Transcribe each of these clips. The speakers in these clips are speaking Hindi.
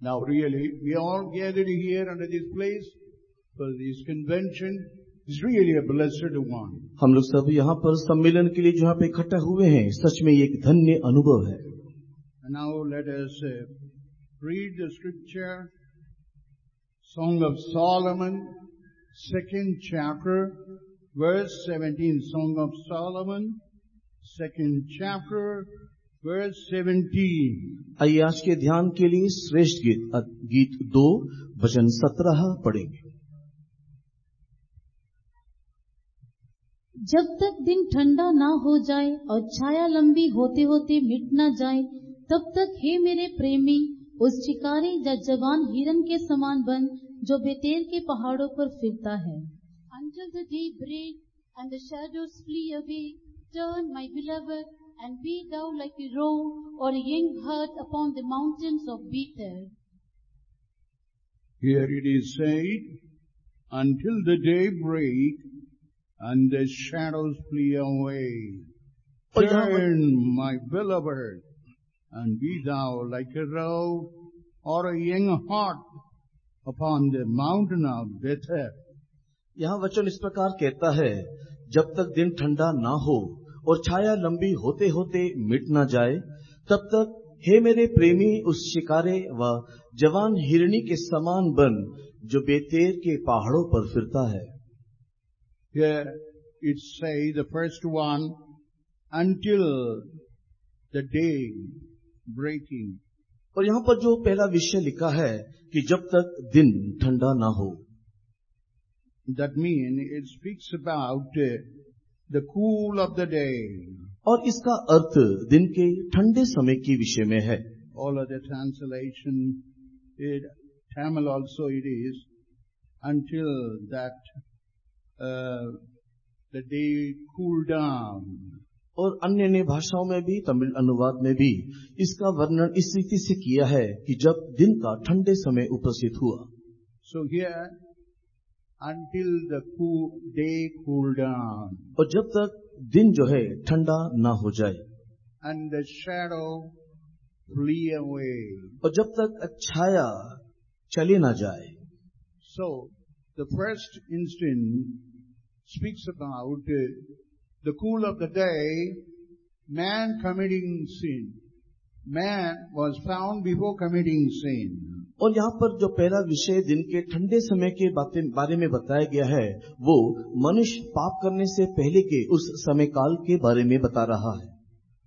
Now really, we all gathered here under this place for this convention is really a blessed one. हम लोग सब यहाँ पर सम्मेलन के लिए जो यहाँ पे इकट्ठा हुए हैं, सच में ये एक धन्य अनुभव है. And now let us read the scripture, Song of Solomon, 2nd chapter, verse 17. Song of Solomon, 2nd chapter, verse 17. आइए आज के ध्यान के लिए श्रेष्ठ गीत 2 वचन 17 पढ़ेंगे. जब तक दिन ठंडा ना हो जाए और छाया लंबी होते होते मिट ना जाए, तब तक हे मेरे प्रेमी उस शिकारी या जवान हिरन के समान बन जो बेतेल के पहाड़ों पर फिरता है. Until the day break and the shadows flee away, turn, my beloved, and be thou like a roe or a young hart upon the mountains of Bethel. Here it is said, until the day break and the shadows flee away. Turn, my beloved, and be thou like a roe or a young hart upon the mountain of Bethel. यहाँ वचन इस प्रकार कहता है, जब तक दिन ठंडा ना हो और छाया लंबी होते होते मिट ना जाए, तब तक हे मेरे प्रेमी उस शिकारे व जवान हिरनी के समान बन जो बेतेल के पहाड़ों पर फिरता है. Here it says the first one, until the day breaking. और यहाँ पर जो पहला विषय लिखा है कि जब तक दिन ठंडा ना हो. That means it speaks about the cool of the day. और इसका अर्थ दिन के ठंडे समय के विषय में है. All of the translation, Tamil also it is, until that the day cool down. और अन्य अन्य भाषाओं में भी, तमिल अनुवाद में भी इसका वर्णन इस रीति से किया है कि जब दिन का ठंडे समय उपस्थित हुआ. So here, until the day cool down. और जब तक दिन जो है ठंडा ना हो जाए. And the shadow flee away. और जब तक छाया चले ना जाए. So the first instant speaks about the cool of the day, man committing sin. Man was found before committing sin. और यहाँ पर जो पहला विषय दिन के ठंडे समय के बारे में बताया गया है, वो मनुष्य पाप करने से पहले के उस समय काल के बारे में बता रहा है.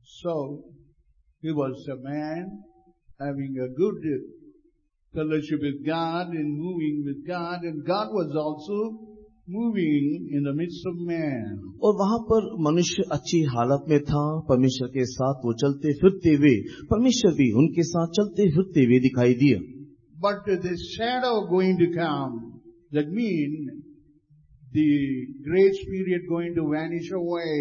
So he was a man having a good fellowship with God and moving with God, and God was also moving in the midst of man. और वहाँ पर मनुष्य अच्छी हालत में था, परमेश्वर के साथ वो चलते फिरते हुए, परमेश्वर भी उनके साथ चलते फिरते हुए दिखाई दिया. But the shadow going to come, that means the grace period going to vanish away,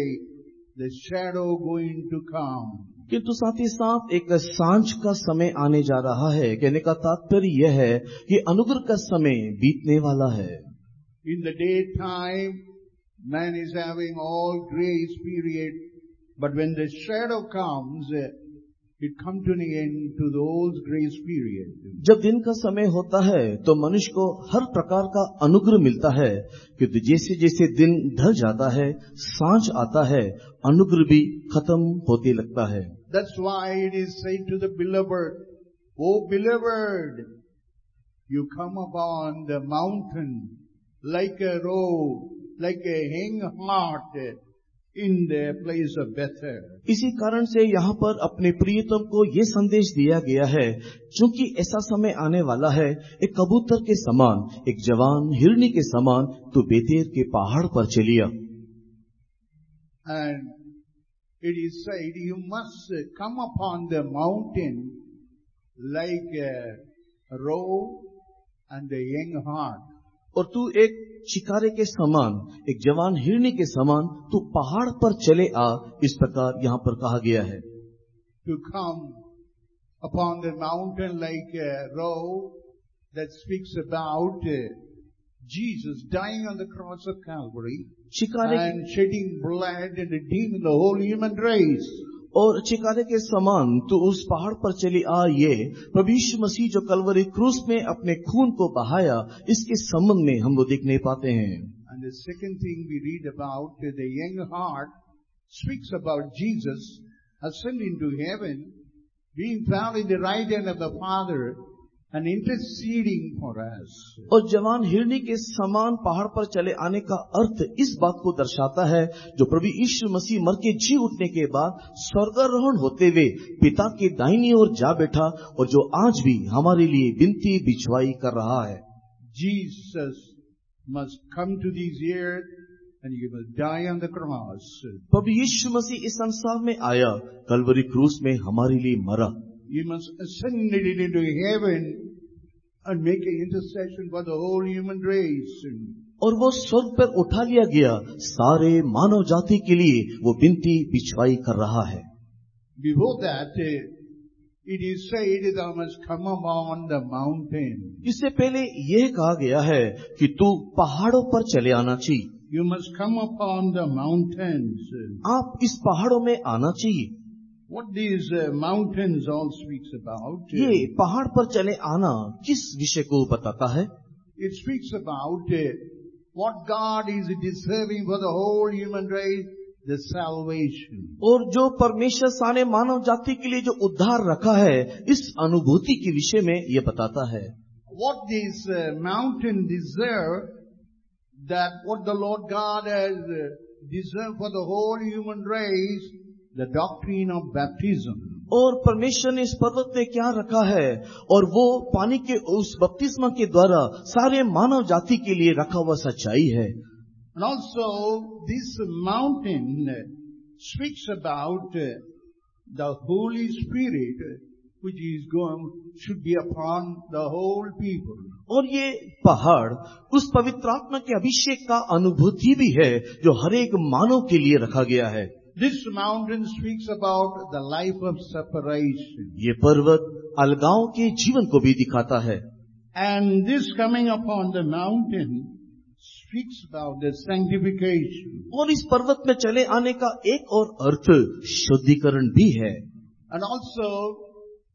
the shadow going to come. किंतु साथ ही साथ एक सांझ का समय आने जा रहा है. कहने का तात्पर्य यह है कि अनुग्रह का समय बीतने वाला है. In the daytime, man is having all grace period, but when the shadow comes, it comes to an end to those grace period. जब दिन का समय होता है तो मनुष्य को हर प्रकार का अनुग्रह मिलता है, क्योंकि जैसे जैसे दिन ढल जाता है, सांझ आता है, अनुग्रह भी खत्म होते लगता है. That's why it is said to the beloved, "O beloved, you come upon the mountain like a roe, like a young hart in the place of Bethel." इसी कारण से यहाँ पर अपने प्रियतम को ये संदेश दिया गया है, क्योंकि ऐसा समय आने वाला है, एक कबूतर के समान, एक जवान हिरनी के समान तू बेतेल के पहाड़ पर चलिया. And it is said, you must come upon the mountain like a roe and a young hart. और तू एक शिकारे के समान, एक जवान हिरनी के समान तू पहाड़ पर चले आ, इस प्रकार यहाँ पर कहा गया है. To come upon the mountain like a roe, that speaks about Jesus dying on the cross of Calvary and shedding blood and redeeming the whole human race. और चिकारे के समान तू उस पहाड़ पर चली आ, ये प्रभु यीशु मसीह जो कलवरी क्रूस में अपने खून को बहाया, इसके संबंध में हम वो देखने पाते हैं। And the second thing we read about, the young heart speaks about Jesus ascending to heaven, being found in the right hand of the Father and interceding for us. और जवान हिरनी के समान पहाड़ पर चले आने का अर्थ इस बात को दर्शाता है, जो प्रभु यीशु मसीह मर के जी उठने के बाद स्वर्गारोहण होते हुए पिता की दाहिनी ओर जा बैठा, और जो आज भी हमारे लिए विनती बिछवाई कर रहा है। Jesus must come to this earth and he must die on the cross. प्रभु यीशु मसीह इस संसार में आया, कलवरी क्रूस में हमारे लिए मरा। He must ascend into heaven and make an intercession for the whole human race. और वो स्वर्ग पर उठा लिया गया, सारे मानव जाति के लिए वो विनती बिछवाई कर रहा है। Before that, it is said thou must come upon the mountain. इससे पहले यह कहा गया है कि तू पहाड़ों पर चले आना चाहिए। You must come upon the mountains. आप इस पहाड़ों में आना चाहिए। What these mountains all speaks about? ये पहाड़ पर चले आना किस विषय को बताता है? It speaks about what God is deserving for the whole human race, the salvation. और जो परमेश्वर सारे मानव जाति के लिए जो उद्धार रखा है, इस अनुभूति के विषय में ये बताता है। What this mountain deserve, that what the Lord God has deserved for the whole human race, the doctrine of baptism. और परमेश्वर ने इस पर्वत में क्या रखा है, और वो पानी के उस बपतिस्मा के द्वारा सारे मानव जाति के लिए रखा हुआ सच्चाई है। And also this mountain speaks about the Holy Spirit, which is going should be upon the whole people. और ये पहाड़ उस पवित्र आत्मा के अभिषेक का अनुभूति भी है, जो हर एक मानव के लिए रखा गया है। This mountain speaks about the life of separation. ये पर्वत अलगाव के जीवन को भी दिखाता है। And this coming upon the mountain speaks about the sanctification. और इस पर्वत में चले आने का एक और अर्थ शुद्धिकरण भी है। And also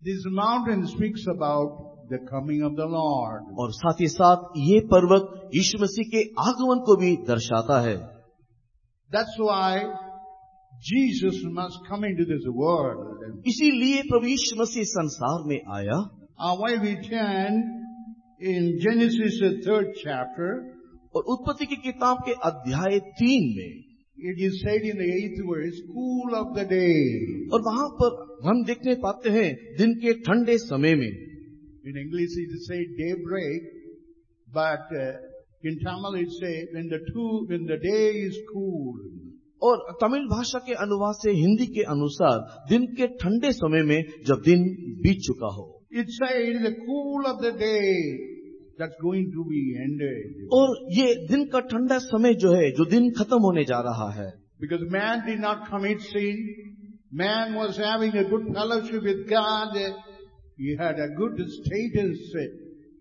this mountain speaks about the coming of the Lord. और साथ ही साथ ये पर्वत यीशु मसीह के आगमन को भी दर्शाता है। That's why Jesus must come into this world. इसीलिए प्रभु यीशु मसीह संसार में आया। While we turn in Genesis 3rd chapter, और उत्पत्ति की किताब के अध्याय 3 में it is said in the 8th verse, cool of the day. और वहाँ पर हम देखने पाते हैं दिन के ठंडे समय में। In English it is said daybreak, but in Tamil it say when the day is cool. और तमिल भाषा के अनुवाद से हिंदी के अनुसार दिन के ठंडे समय में जब दिन बीत चुका हो। It said the cool of the day that's going to be ended. और ये दिन का ठंडा समय जो है, जो दिन खत्म होने जा रहा है। Because man did not commit sin, man was having a good fellowship with God, he had a good status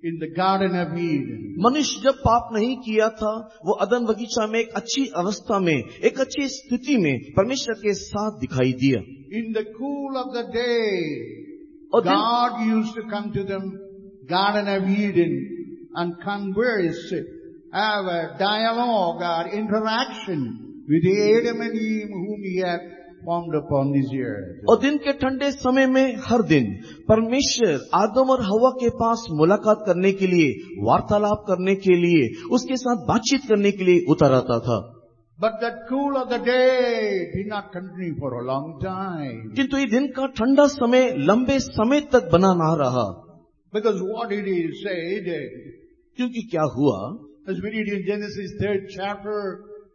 in the Garden of Eden. मनुष्य जब पाप नहीं किया था, वो अदन बगीचा में एक अच्छी अवस्था में, एक अच्छी स्थिति में परमेश्वर के साथ दिखाई दिया। In the cool of the day, God used to come to the Garden of Eden and converse, have a dialogue or interaction with Adam and Eve whom he had formed upon this earth. और दिन के ठंडे समय में हर दिन परमेश्वर आदम और हवा के पास मुलाकात करने के लिए, वार्तालाप करने के लिए, उसके साथ बातचीत करने के लिए उतर आता था। But that cool of the day did not continue for a long time. किंतु ये दिन का ठंडा समय लंबे समय तक बना ना रहा। Because what it is said, क्योंकि क्या हुआ, as we read in Genesis 3rd chapter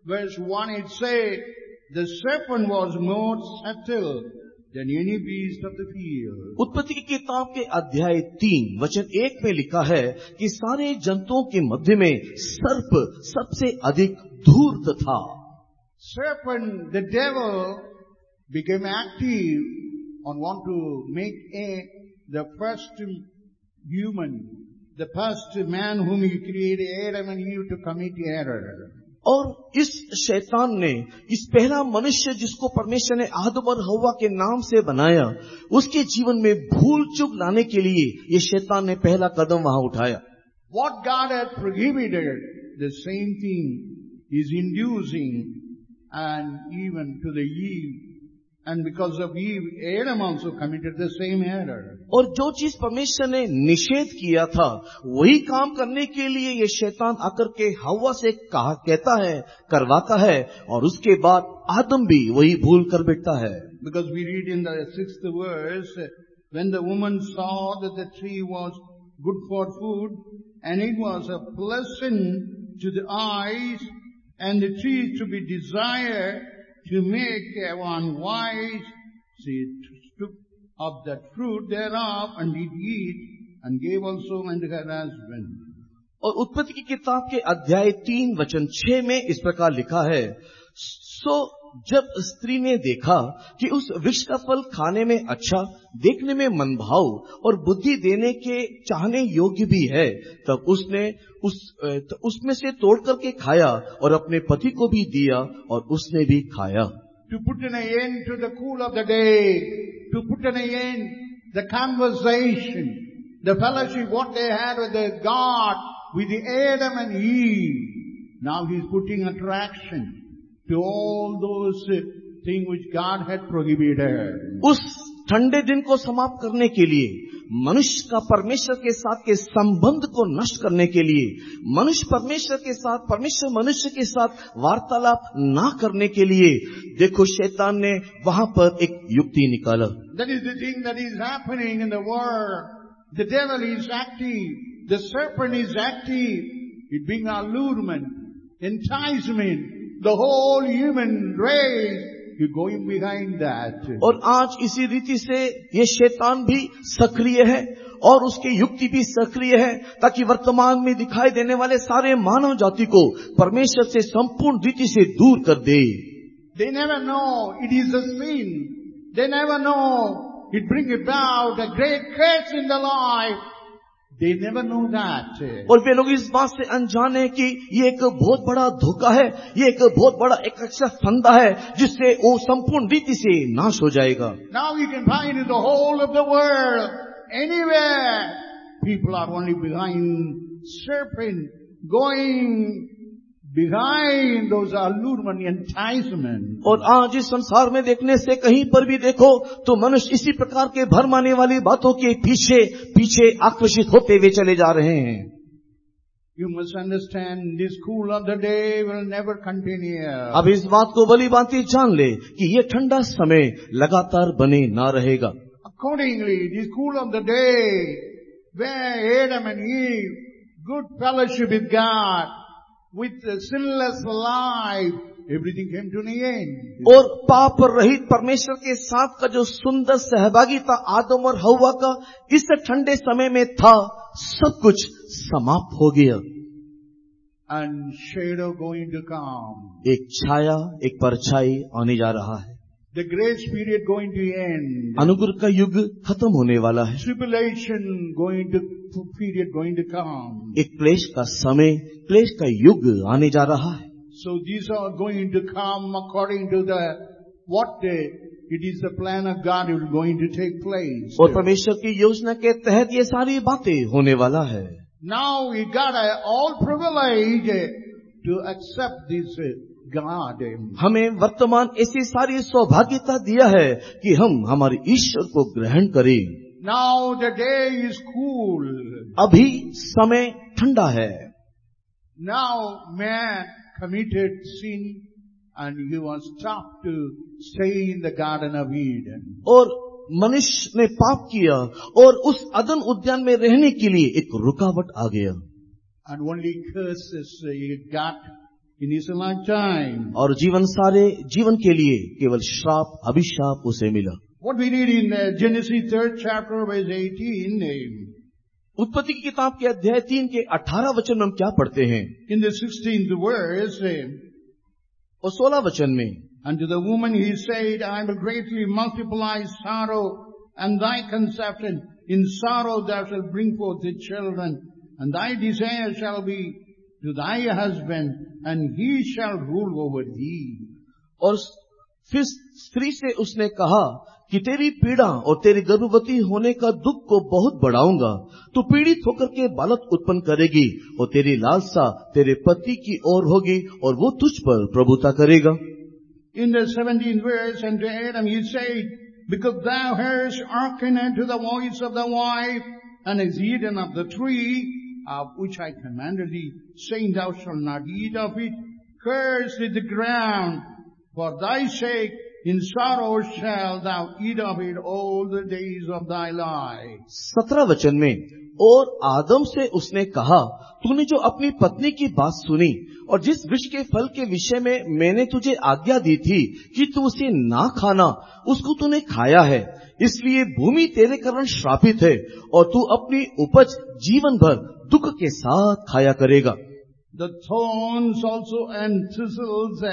verse 1, it said, the serpent was more subtle than any beast of the field. उत्पत्ति की किताब के अध्याय 3 वचन 1 में लिखा है कि सारे जंतुओं के मध्य में सर्प सबसे अधिक धूर्त था। Serpent, the devil, became active and want to make the first human, the first man whom he created, Adam and Eve, to commit error. और इस शैतान ने इस पहला मनुष्य जिसको परमेश्वर ने आदम और हव्वा के नाम से बनाया, उसके जीवन में भूल चूक लाने के लिए ये शैतान ने पहला कदम वहां उठाया। What God had prohibited, the same thing is inducing, and even to the Eve, and because of Eve, Adam also committed the same error. और जो चीज परमेश्वर ने निषेध किया था वही काम करने के लिए ये शैतान आकर के हव्वा से कहता है, करवाता है, और उसके बाद आदम भी वही भूल कर बैठता है। Because we read in the 6th verse, when the woman saw that the tree was good for food, and it was a pleasant to the eyes, and the tree to be desired to make one wise, she took of that fruit thereof, and did eat, and gave also unto her husband. और उत्पत्ति की किताब के अध्याय 3 वचन 6 में इस प्रकार लिखा है, सो जब स्त्री ने देखा कि उस वृक्ष का फल खाने में अच्छा, देखने में मनभाव और बुद्धि देने के चाहने योग्य भी है, तब उसने उसमें से तोड़ करके खाया और अपने पति को भी दिया और उसने भी खाया। To put an end to the cool of the day, to put an end the conversation, the fellowship what they had with the God, with the Adam and Eve. Now he's putting attraction to all those things which God had prohibited. उस ठंडे दिन को समाप्त करने के लिए, मनुष्य का परमेश्वर के साथ के संबंध को नष्ट करने के लिए, मनुष्य परमेश्वर के साथ, परमेश्वर मनुष्य के साथ वार्तालाप ना करने के लिए, देखो शैतान ने वहां पर एक युक्ति निकाला। That is the thing that is happening in the world. The devil is active. The serpent is active. It brings allurement, enticement. The whole human race is going behind that. और आज इसी रीति से ये शैतान भी सक्रिय है और उसकी युक्ति भी सक्रिय है, ताकि वर्तमान में दिखाई देने वाले सारे मानव जाति को परमेश्वर से संपूर्ण रीति से दूर कर दे। They never know it is a sin. They never know it brings about a great curse in the life. They never know that. और वे लोग इस बात से अनजान है कि ये एक बहुत बड़ा धोखा है, ये एक बहुत बड़ा एक अच्छा फंदा है जिससे वो संपूर्ण रीति से नाश हो जाएगा। Now you can find in the whole of the world, anywhere, people are only behind serpent, going behind those allurement, enticement. और आज इस संसार में देखने से कहीं पर भी देखो तो मनुष्य इसी प्रकार के भरमाने वाली बातों के पीछे पीछे आकर्षित होते हुए चले जा रहे हैं। You must understand, this cool of the day will never continue. अब इस बात को भली भांति जान ले कि ये ठंडा समय लगातार बने ना रहेगा। Accordingly, this cool of the day, where Adam and Eve, good fellowship with God, with a sinless life, everything came to an end. और पाप रहित परमेश्वर के साथ का जो सुंदर सहभागिता आदम और हव्वा का इस ठंडे समय में था, सब कुछ समाप्त हो गया। And shadow going to come. एक छाया, एक परछाई आने जा रहा है। The grace period going to end. अनुग्रह का युग खत्म होने वाला है। Tribulation period going to come. एक क्लेश का समय, क्लेश का युग आने जा रहा है। So these are going to come according to it is the plan of God is going to take place. और परमेश्वर की योजना के तहत ये सारी बातें होने वाला है। Now we got all privilege to accept this God. हमें वर्तमान ऐसी सारी सौभाग्यता दिया है कि हम हमारे ईश्वर को ग्रहण करें। Now the day is cool. अभी समय ठंडा है। Now man committed sin and he was stopped to stay in the Garden of Eden. और मनुष्य ने पाप किया और उस अदन उद्यान में रहने के लिए एक रुकावट आ गया। And only curses he got in his lifetime. और जीवन के लिए केवल श्राप, अभिशाप उसे मिला। What we read in Genesis 3rd chapter verse 18. उत्पत्ति की किताब के अध्याय 3 के 18 वचन में हम क्या पढ़ते हैं? In the 16th verse. और 16 वचन में, And to the woman he said, I will greatly multiply sorrow and thy conception. In sorrow thou shalt bring forth the children, and thy desire shall be to thy husband, and he shall rule over thee. और फिर स्त्री से उसने कहा कि तेरी पीड़ा और तेरी गर्भवती होने का दुख को बहुत बढ़ाऊंगा। तू पीड़ित होकर के बालक उत्पन्न करेगी और तेरी लालसा तेरे पति की ओर होगी और वो तुझ पर प्रभुता करेगा। In the 17th verse, and to Adam he said, because thou hast hearkened unto the voice of the wife, and hast eaten of the tree of which I commanded thee, saying, thou shalt not eat of it. Cursed is the ground for thy sake, in sorrow shalt thou eat of it all the days of thy life. 17 वचन में, और आदम से उसने कहा, तूने जो अपनी पत्नी की बात सुनी और जिस वृक्ष के फल के विषय में मैंने तुझे आज्ञा दी थी कि तू उसे ना खाना, उसको तूने खाया है, इसलिए भूमि तेरे कारण श्रापित है और तू अपनी उपज जीवन भर दुख के साथ खाया करेगा। The thorns also and thistles,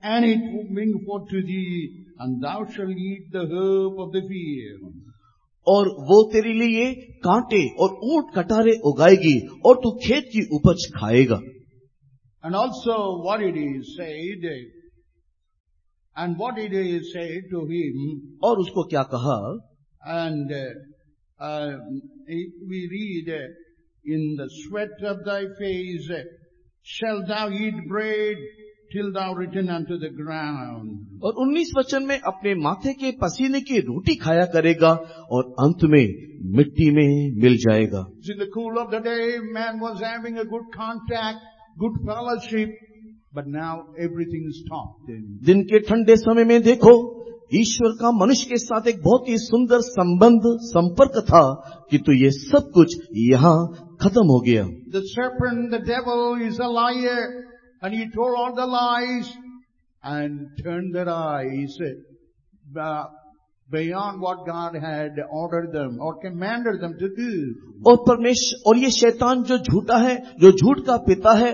and it will bring forth to thee, and thou shalt eat the herb of the field. और वो तेरे लिए कांटे और ऊंट कटारे उगाएगी और तू खेत की उपज खाएगा। And also what it is said, and what it is said to him, और उसको क्या कहा, and we read, in the sweat of thy face shalt thou eat bread till thou return unto the ground. और 19 वचन में अपने माथे के पसीने की रोटी खाया करेगा और अंत में मिट्टी में मिल जाएगा। In the cool of the day, man was having a good contact, good fellowship, but now everything is stopped. दिन के ठंडे समय में देखो, ईश्वर का मनुष्य के साथ एक बहुत ही सुंदर संपर्क था, किंतु ये सब कुछ यहाँ खत्म हो गया। The serpent, the devil, is a liar, and he told all the lies and turned their eyes beyond what God had ordered them or commanded them to do. और परमेश्वर और ये शैतान जो झूठा है, जो झूठ का पिता है,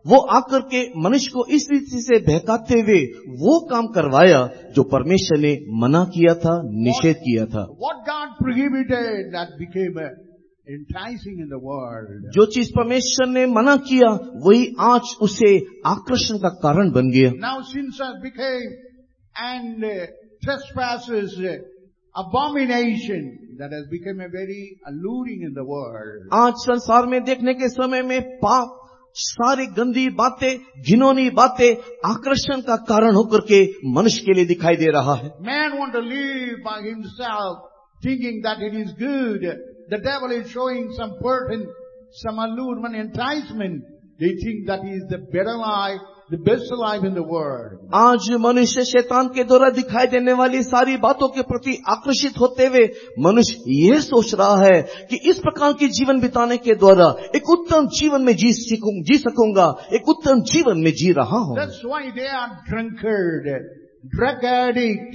वो आकर के मनुष्य को इस रीति से बहकाते हुए वो काम करवाया जो परमेश्वर ने मना किया था, निषेध किया था। What God prohibited, that became enticing in the world. जो चीज परमेश्वर ने मना किया वही आज उसे आकर्षण का कारण बन गया। Now sins have become and trespasses abomination that has become a very alluring in the world. आज संसार में देखने के समय में पाप, सारी गंदी बातें, घिनौनी बातें आकर्षण का कारण होकर के मनुष्य के लिए दिखाई दे रहा है। Man want to live by himself, thinking that it is good. The devil is showing some burden, some allurement, enticement. They think that is the better life, the best life in the world. आज मनुष्य शैतान के द्वारा दिखाई देने वाली सारी बातों के प्रति आकर्षित होते हुए मनुष्य ये सोच रहा है कि इस प्रकार के जीवन बिताने के द्वारा एक उत्तम जीवन में जी सकूंगा, एक उत्तम जीवन में जी रहा हूँ। That's why they are drunkard, drug addict,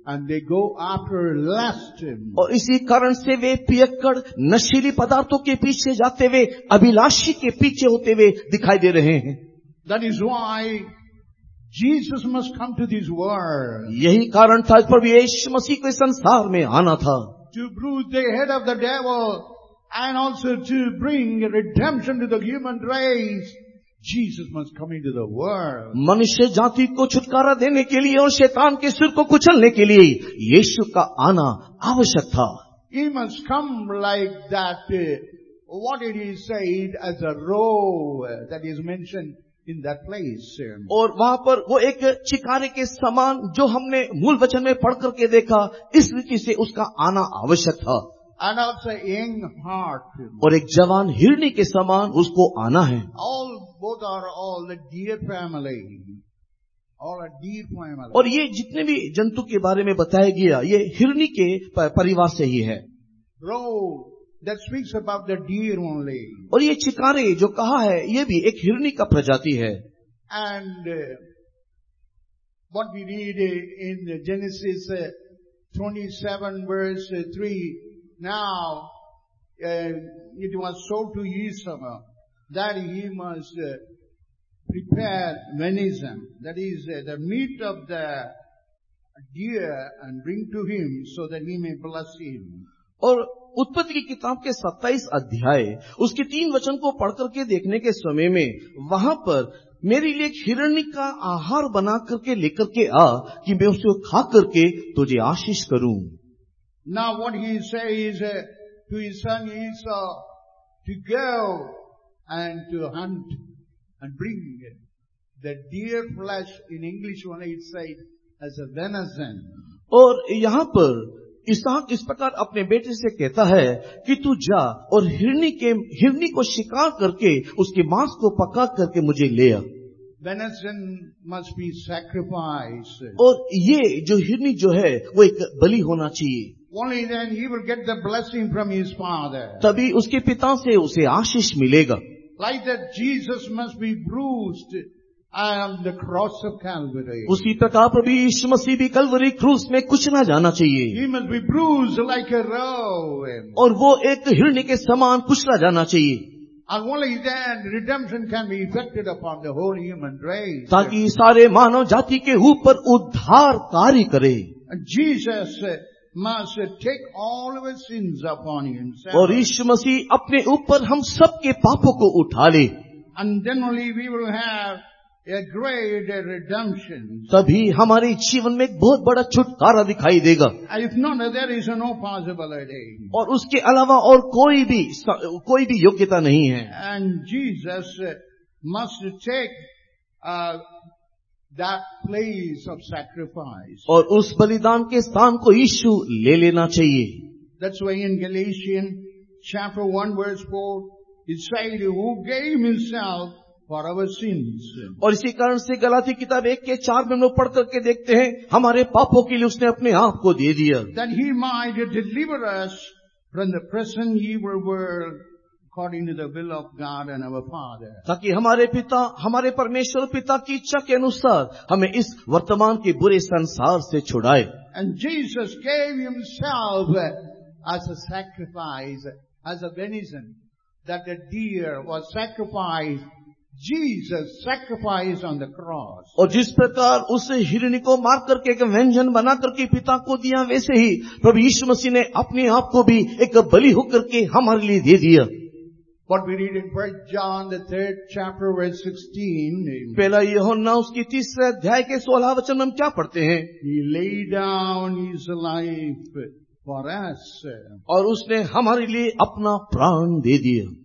and they go after lust. और इसी कारण से वे पियक्कड़ नशीली पदार्थों के पीछे जाते हुए अभिलाषी के पीछे होते हुए दिखाई दे रहे हैं। That is why Jesus must come to this world. यही कारण था प्रभु यीशु मसीह को संसार में आना था, to bruise the head of the devil and also to bring redemption to the human race. Jesus must come into the world. मनुष्य जाति को छुटकारा देने के लिए और शैतान के सिर को कुचलने के लिए यीशु का आना आवश्यक था। He must come like that, what it is said as a roe that is mentioned in that place. और वहाँ पर वो एक चिकारे के समान जो हमने मूल वचन में पढ़ करके देखा, इस रीति से उसका आना आवश्यक था। And also young heart. और एक जवान हिरनी के समान उसको आना है। Both are all the deer family. All a deer family. और ये जितने भी जंतु के बारे में बताया गया, ये हिरनी के परिवार से ही है। Roe, that speaks about the deer only. और ये चिकारे जो कहा है, ये भी एक हिरनी का प्रजाति है। And what we read in Genesis 27 verse 3, now it was sold to Esau that he must prepare venison, that is the meat of the deer, and bring to him so that he may bless him. और उत्पत्ति की किताब के 27 अध्याय उसके 3 वचन को पढ़ करके देखने के समय में वहां पर मेरे लिए एक हिरणी का आहार बना करके लेकर के आ कि मैं उसको खा करके तुझे आशीष करूं। Now what he says to his son Esau to go and to hunt and bring the deer flesh, in English only it says as a venison. और यहाँ पर इसहाक इस प्रकार अपने बेटे से कहता है कि तू जा और हिरनी को शिकार करके उसके मांस को पका करके मुझे ले आ। Venison must be sacrificed. और ये जो हिरनी जो है वो एक बलि होना चाहिए। Only then he will get the blessing from his father. तभी उसके पिता से उसे आशीष मिलेगा। Like that Jesus must be bruised on the cross of Calvary. उसी प्रकार प्रभु यीशु मसीह भी कलवरी क्रूस में कुचला जाना चाहिए। He must be bruised like a roe. और वो एक हिरणी के समान कुचला जाना चाहिए। And only then redemption can be effected upon the whole human race. ताकि सारे मानव जाति के ऊपर उद्धार कार्य करे। And Jesus must take all of his sins upon himself. और यीशु मसीह अपने ऊपर हम सबके पापों को उठा ले। And then only we will have a great redemption. तभी हमारे जीवन में एक बहुत बड़ा छुटकारा दिखाई देगा। And if not, there is no possibility. और उसके अलावा और कोई भी योग्यता नहीं है। And Jesus must take that place of sacrifice. और उस बलिदान के स्थान को यीशु ले लेना चाहिए। That's why in Galatians chapter 1 verse 4 it said who gave himself for our sins. और इसी कारण से गलाती किताब 1 के 4 में हम लोग पढ़ करके देखते हैं हमारे पापों के लिए उसने अपने आप को दे दिया। That he might deliver us from the present evil world according to the will of God and our Father. ताकि हमारे परमेश्वर पिता की इच्छा के अनुसार हमें इस वर्तमान के बुरे संसार से छुड़ाए। And Jesus gave himself as a sacrifice, as a venison, that the deer was sacrificed. Jesus sacrificed on the cross. और जिस प्रकार उस हिरणी को मार करके एक व्यंजन बना करके पिता को दिया, वैसे ही प्रभु यीशु मसीह ने अपने आप को भी एक बलि होकर के हमारे लिए दे दिया। What we read in 1 John the 3rd chapter verse 16. पहला यूहन्ना उसकी 3 अध्याय के 16 वचन में हम क्या पढ़ते हैं? He laid down his life for us. और उसने हमारे लिए अपना प्राण दे दिया।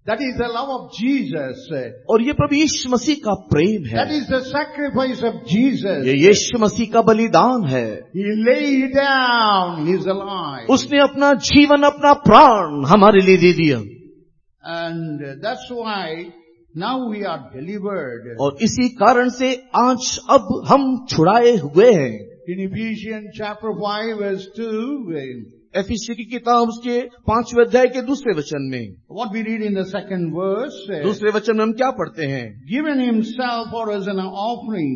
That is the love of Jesus. और ये प्रभु यीशु मसीह का प्रेम है। That is the sacrifice of Jesus. ये यीशु मसीह का बलिदान है। He laid down his life. उसने अपना जीवन, अपना प्राण हमारे लिए दे दिया। And that's why now we are delivered. और इसी कारण से आज अब हम छुड़ाए हुए हैं। In Ephesians chapter 5 verse 2. एफिसी की किताब उसके 5वें अध्याय के 2 वचन में What we read in the second verse. 2 वचन में हम क्या पढ़ते हैं? Given himself for us an offering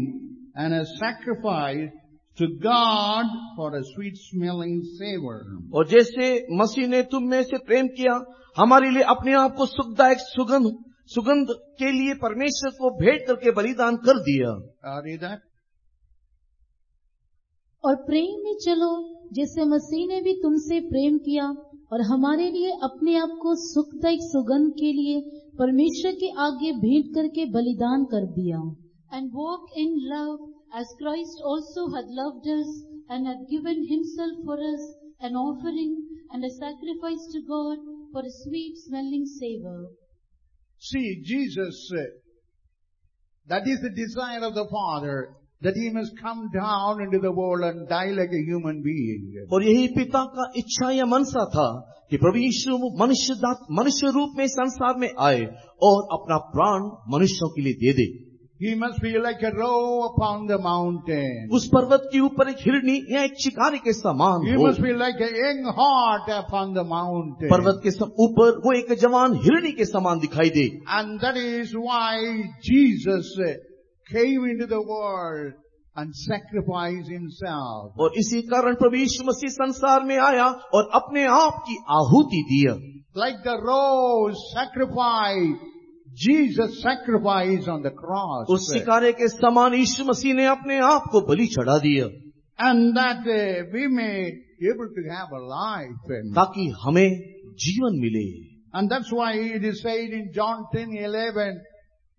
and a sacrifice to God for a sweet smelling savor. और जैसे मसीह ने तुम में से प्रेम किया, हमारे लिए अपने आप को सुखदायक सुगंध के लिए परमेश्वर को भेंट करके बलिदान कर दिया। Read that. और प्रेम में चलो जैसे मसीह ने भी तुमसे प्रेम किया और हमारे लिए अपने आप को सुखदायक सुगंध के लिए परमेश्वर के आगे भेंट करके बलिदान कर दिया। And walk in love as Christ also had loved us and had given himself for us an offering and a sacrifice to God for a sweet smelling savor. See, Jesus, that is the desire of the Father, that he must come down into the world and die like a human being. और यही पिता का इच्छा या मनसा था कि प्रभु यीशु मनुष्य रूप में संसार में आए और अपना प्राण मनुष्यों के लिए दे दे। He must be like a roe upon the mountain. उस पर्वत के ऊपर एक हिरनी या एक शिकारी के समान He हो। must be like a young hart upon the mountain. पर्वत के ऊपर वो एक जवान हिरनी के समान दिखाई दे। And that is why Jesus came into the world and sacrificed himself. और इसी कारण प्रभु यीशु मसीह संसार में आया और अपने आप की आहुति दिया। Like the roe sacrificed, Jesus sacrificed on the cross. उस शिकारे के समान यीशु मसीह ने अपने आप को बलि चढ़ा दिया। And that we may able to have a life. ताकि हमें जीवन मिले। And that's why it is said in John 10:11,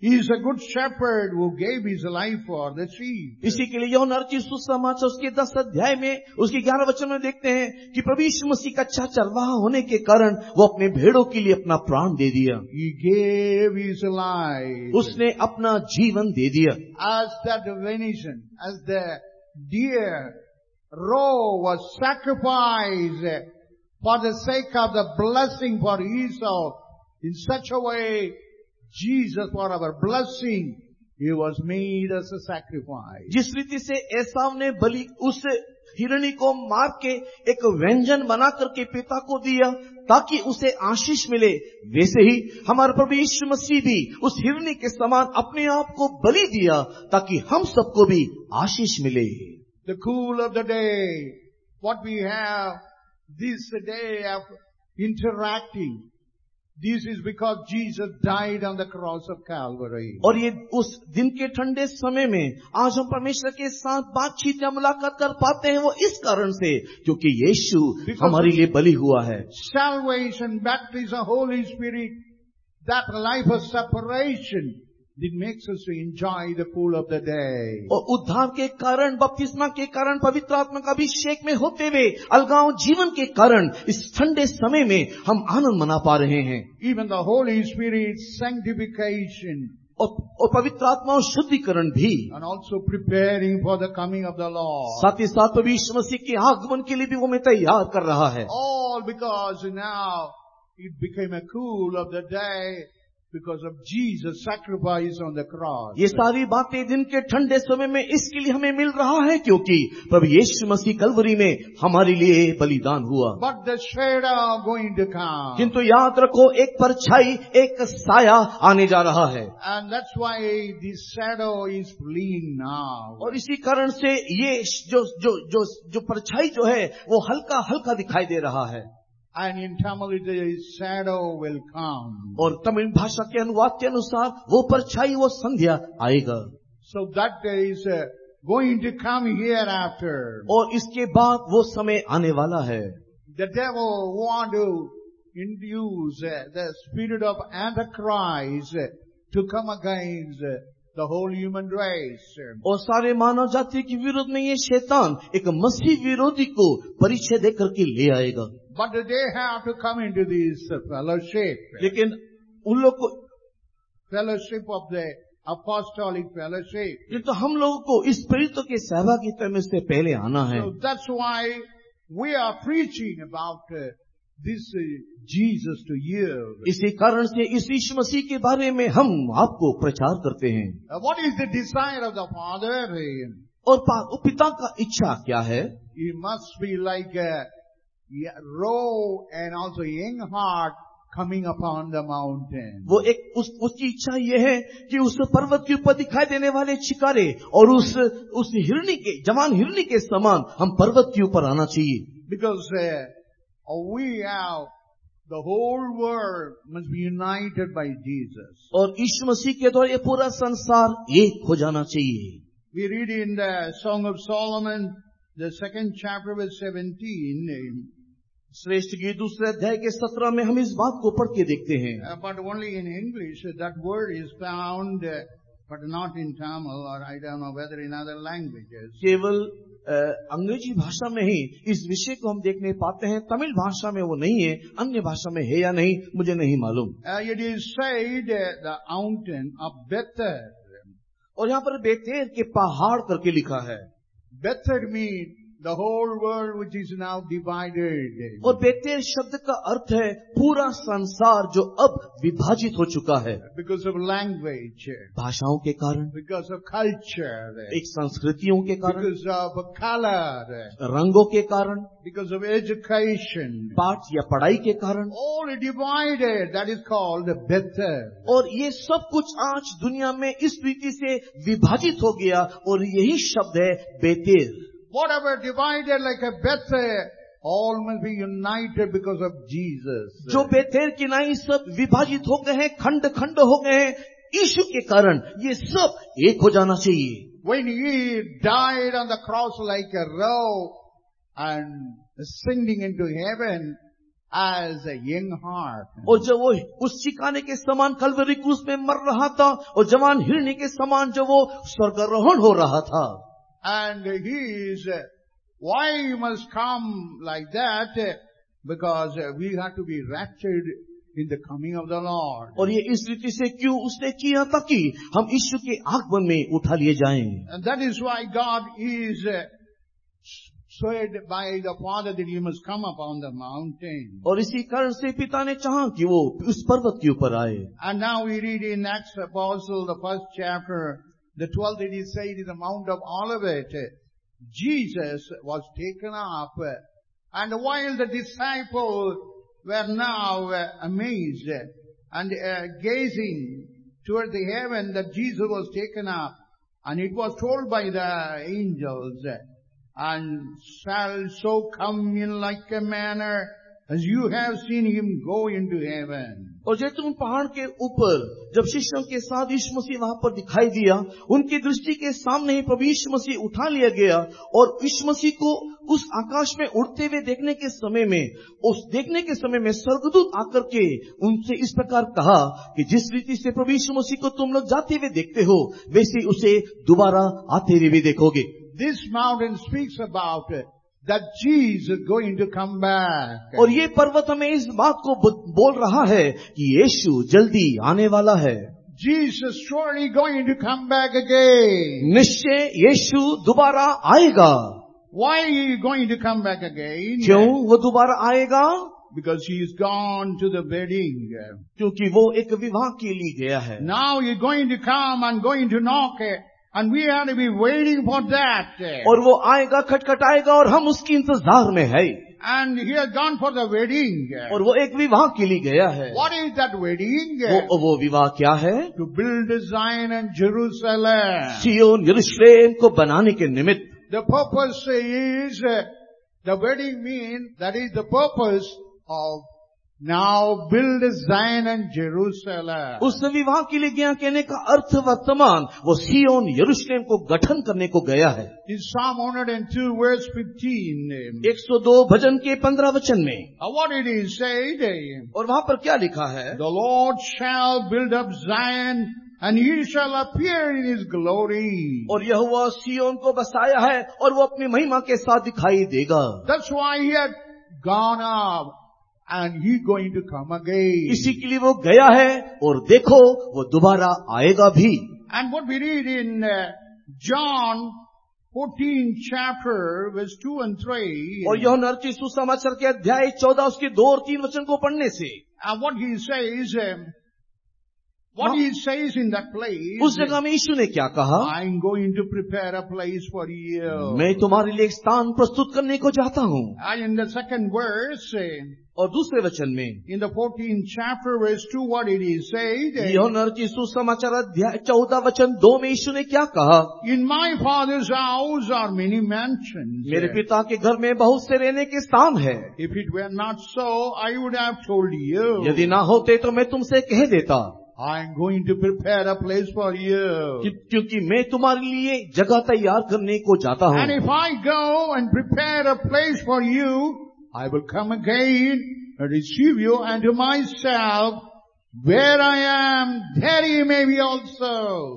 He is a good shepherd who gave his life for the sheep. इसी के लिए यूहन्ना रचित सुसमाचार उसके 10 अध्याय में उसके 11 वचन में देखते हैं कि प्रभु यीशु मसीह का अच्छा चरवाहा होने के कारण वो अपने भेड़ों के लिए अपना प्राण दे दिया। He gave his life. उसने अपना जीवन दे दिया। As that venison, as the deer roe was sacrificed for the sake of the blessing for Esau, in such a way, Jesus, for our blessing, He was made as a sacrifice. जिस रीति से एसाव ने बलि उस हिरणी को मार के एक व्यंजन बना करके पिता को दिया ताकि उसे आशीष मिले, वैसे ही हमारे प्रभु यीशु मसीह भी उस हिरणी के समान अपने आप को बलि दिया ताकि हम सबको भी आशीष मिले। The cool of the day, what we have this day of interacting, this is because Jesus died on the cross of Calvary. और ये उस दिन के ठंडे समय में आज हम परमेश्वर के साथ बातचीत या मुलाकात कर पाते हैं, वो इस कारण से क्योंकि यीशु हमारे लिए बलि हुआ है। Salvation, baptism, Holy Spirit, that life of separation, it makes us to enjoy the cool of the day. और उद्धार के कारण, बपतिस्मा के कारण, पवित्र आत्मा का अभिषेक में होते हुए अलगाव जीवन के कारण इस ठंडे समय में हम आनंद मना पा रहे हैं। Even the Holy Spirit sanctification, और पवित्र आत्मा और शुद्धिकरण भी, and also preparing for the coming of the Lord. साथ ही साथ प्रभु यीशु मसीह के आगमन के लिए भी वो हमें तैयार कर रहा है। All because now it became a cool of the day because of Jesus' sacrifice on the cross. ये सारी बातें दिन के ठंडे समय में इसके लिए हमें मिल रहा है क्योंकि प्रभु यीशु मसीह कलवरी में हमारे लिए बलिदान हुआ। But the shadow going to come. किंतु याद रखो, एक परछाई, एक साया आने जा रहा है। And that's why this shadow is fleeing now. और इसी कारण से ये जो परछाई जो है वो हल्का हल्का दिखाई दे रहा है। And in Tamil it is shadow will come. और तमिल भाषा के अनुवाद के अनुसार वो परछाई, वो संध्या आएगा। So that is going to come hereafter. और इसके बाद वो समय आने वाला है। The devil want to induce the spirit of Antichrist to come against the whole human race. और सारे मानव जाति के विरोध में ये शैतान एक मसीह विरोधी को परिचय देकर के ले आएगा। But they have to come into this fellowship. लेकिन उन लोग को Fellowship of the apostolic fellowship. ये तो हम लोगों को इस प्रेरितों के सहभागिता में से पहले आना है। So that's why we are preaching about this Jesus to you. इसी कारण से इस यीशु मसीह के बारे में हम आपको प्रचार करते हैं। What is the desire of the Father? और पिता का इच्छा क्या है? He must be like a roe and also young hart coming upon the mountain. वो एक उसकी इच्छा ये है कि उस पर्वत के ऊपर दिखाई देने वाले छिकारे और उस हिरनी के, जवान हिरनी के समान हम पर्वत के ऊपर आना चाहिए। Because we have the whole world must be united by Jesus. और यीशु मसीह के द्वारा ये पूरा संसार एक हो जाना चाहिए। We read in the Song of Solomon, the 2nd chapter verse 17. श्रेष्ठ गीत दूसरे अध्याय के 17 में हम इस बात को पढ़ के देखते हैं। But only in English that word is found, but not in Tamil, or I don't know whether in other languages. केवल अंग्रेजी भाषा में ही इस विषय को हम देखने पाते हैं, तमिल भाषा में वो नहीं है, अन्य भाषा में है या नहीं मुझे नहीं मालूम। It is said the mountain of Bethel. और यहाँ पर बेतेर के पहाड़ करके लिखा है। Bethel means the whole world which is now divided. और बेतेर शब्द का अर्थ है पूरा संसार जो अब विभाजित हो चुका है। Because of language. भाषाओं के कारण, because of culture. एक संस्कृतियों के कारण, because of color. रंगों के कारण, because of education. पाठ या पढ़ाई के कारण, all divided. That is called Bethel. और ये सब कुछ आज दुनिया में इस रीति से विभाजित हो गया और यही शब्द है Bether. Whatever divided like a Bethel, all must be united because of Jesus. जो बेतेर की नाई सब विभाजित हो गए हैं, खंड खंड हो गए हैं, यीशु के कारण ये सब एक हो जाना चाहिए। When he died on the cross like a roe and ascending into heaven as a young hart. और जब वो उस चिकाने के समान कल्वरी क्रूस में मर रहा था और जवान हिरनी के समान जब वो स्वर्गारोहण हो रहा था, And he is, why he must come like that? Because we have to be raptured in the coming of the Lord. और ये इस रीति से क्यों उसने किया ताकि हम यीशु के आगमन में उठा लिए जाएं। And that is why God is said by the Father that he must come upon the mountain. और इसी कारण से पिता ने चाहा कि वो उस पर्वत के ऊपर आए। And now we read in Acts Apostle, the 1st chapter, the 12th, it is said in the Mount of Olivet, Jesus was taken up, and while the disciples were now amazed and gazing toward the heaven that Jesus was taken up, and it was told by the angels, and shall so come in like a manner as you have seen him go into heaven. और जैतून पहाड़ के ऊपर जब शिष्यों के साथ यीशु मसीह वहां पर दिखाई दिया, उनकी दृष्टि के सामने ही प्रभु यीशु मसीह उठा लिया गया और यीशु मसीह को उस आकाश में उड़ते हुए देखने के समय में स्वर्गदूत आकर के उनसे इस प्रकार कहा कि जिस रीति से प्रभु यीशु मसीह को तुम लोग जाते हुए देखते हो, वैसे उसे दोबारा आते हुए भी देखोगे। This mountain speaks about that Jesus is going to come back. और ये पर्वत हमें इस बात को बोल रहा है कि यीशु जल्दी आने वाला है। Jesus surely going to come back again. निश्चय यीशु दोबारा आएगा। Why are you going to come back again? क्यों वो दोबारा आएगा? Because he is gone to the wedding. क्योंकि वो एक विवाह के लिए गया है। Now he is going to come and going to knock, and we have to be waiting for that. और वो आएगा, खटखटाएगा और हम उसकी इंतजार में है। And he has gone for the wedding. और वो एक विवाह के लिए गया है। What is that wedding? वो विवाह क्या है? To build Zion and Jerusalem. सियोन यरूशलेम को बनाने के निमित्त। The purpose is, the wedding means, that is the purpose of now build Zion and Jerusalem. उस विवाह के लिए गया कहने का अर्थ वर्तमान वो सियोन यरूशलेम को गठन करने को गया है। In Psalm 102 verse 15. 102 भजन के 15 वचन में। What it is said? और वहाँ पर क्या लिखा है? The Lord shall build up Zion and he shall appear in his glory. और यहोवा सियोन को बसाया है और वो अपनी महिमा के साथ दिखाई देगा। That's why he had gone up. And he going to come again. इसी के लिए वो गया है और देखो वो दोबारा आएगा भी। And what we read in John 14 chapter verse 2 and 3. और यूहन्ना रचित सुसमाचार के अध्याय 14 उसके 2 और 3 वचन को पढ़ने से what he says, what he says in that place, उस जगह में यीशु ने क्या कहा? I'm going to prepare a place for you. मैं तुम्हारे लिए एक स्थान प्रस्तुत करने को चाहता हूँ। And in the second verse, और दूसरे वचन में in the 14th chapter verse 2, what it is said? यूहन्ना रचित सुसमाचार अध्याय 14 वचन 2 में यीशु ने क्या कहा? In my father's house are many mansions. मेरे पिता के घर में बहुत से रहने के स्थान है। If it were not so, I would have told you. यदि ना होते तो मैं तुमसे कह देता। I'm going to prepare a place for you. क्योंकि मैं तुम्हारे लिए जगह तैयार करने को जाता हूँ। And if I go and prepare a place for you, I will come again and receive you unto myself. Where I am, there you may be also.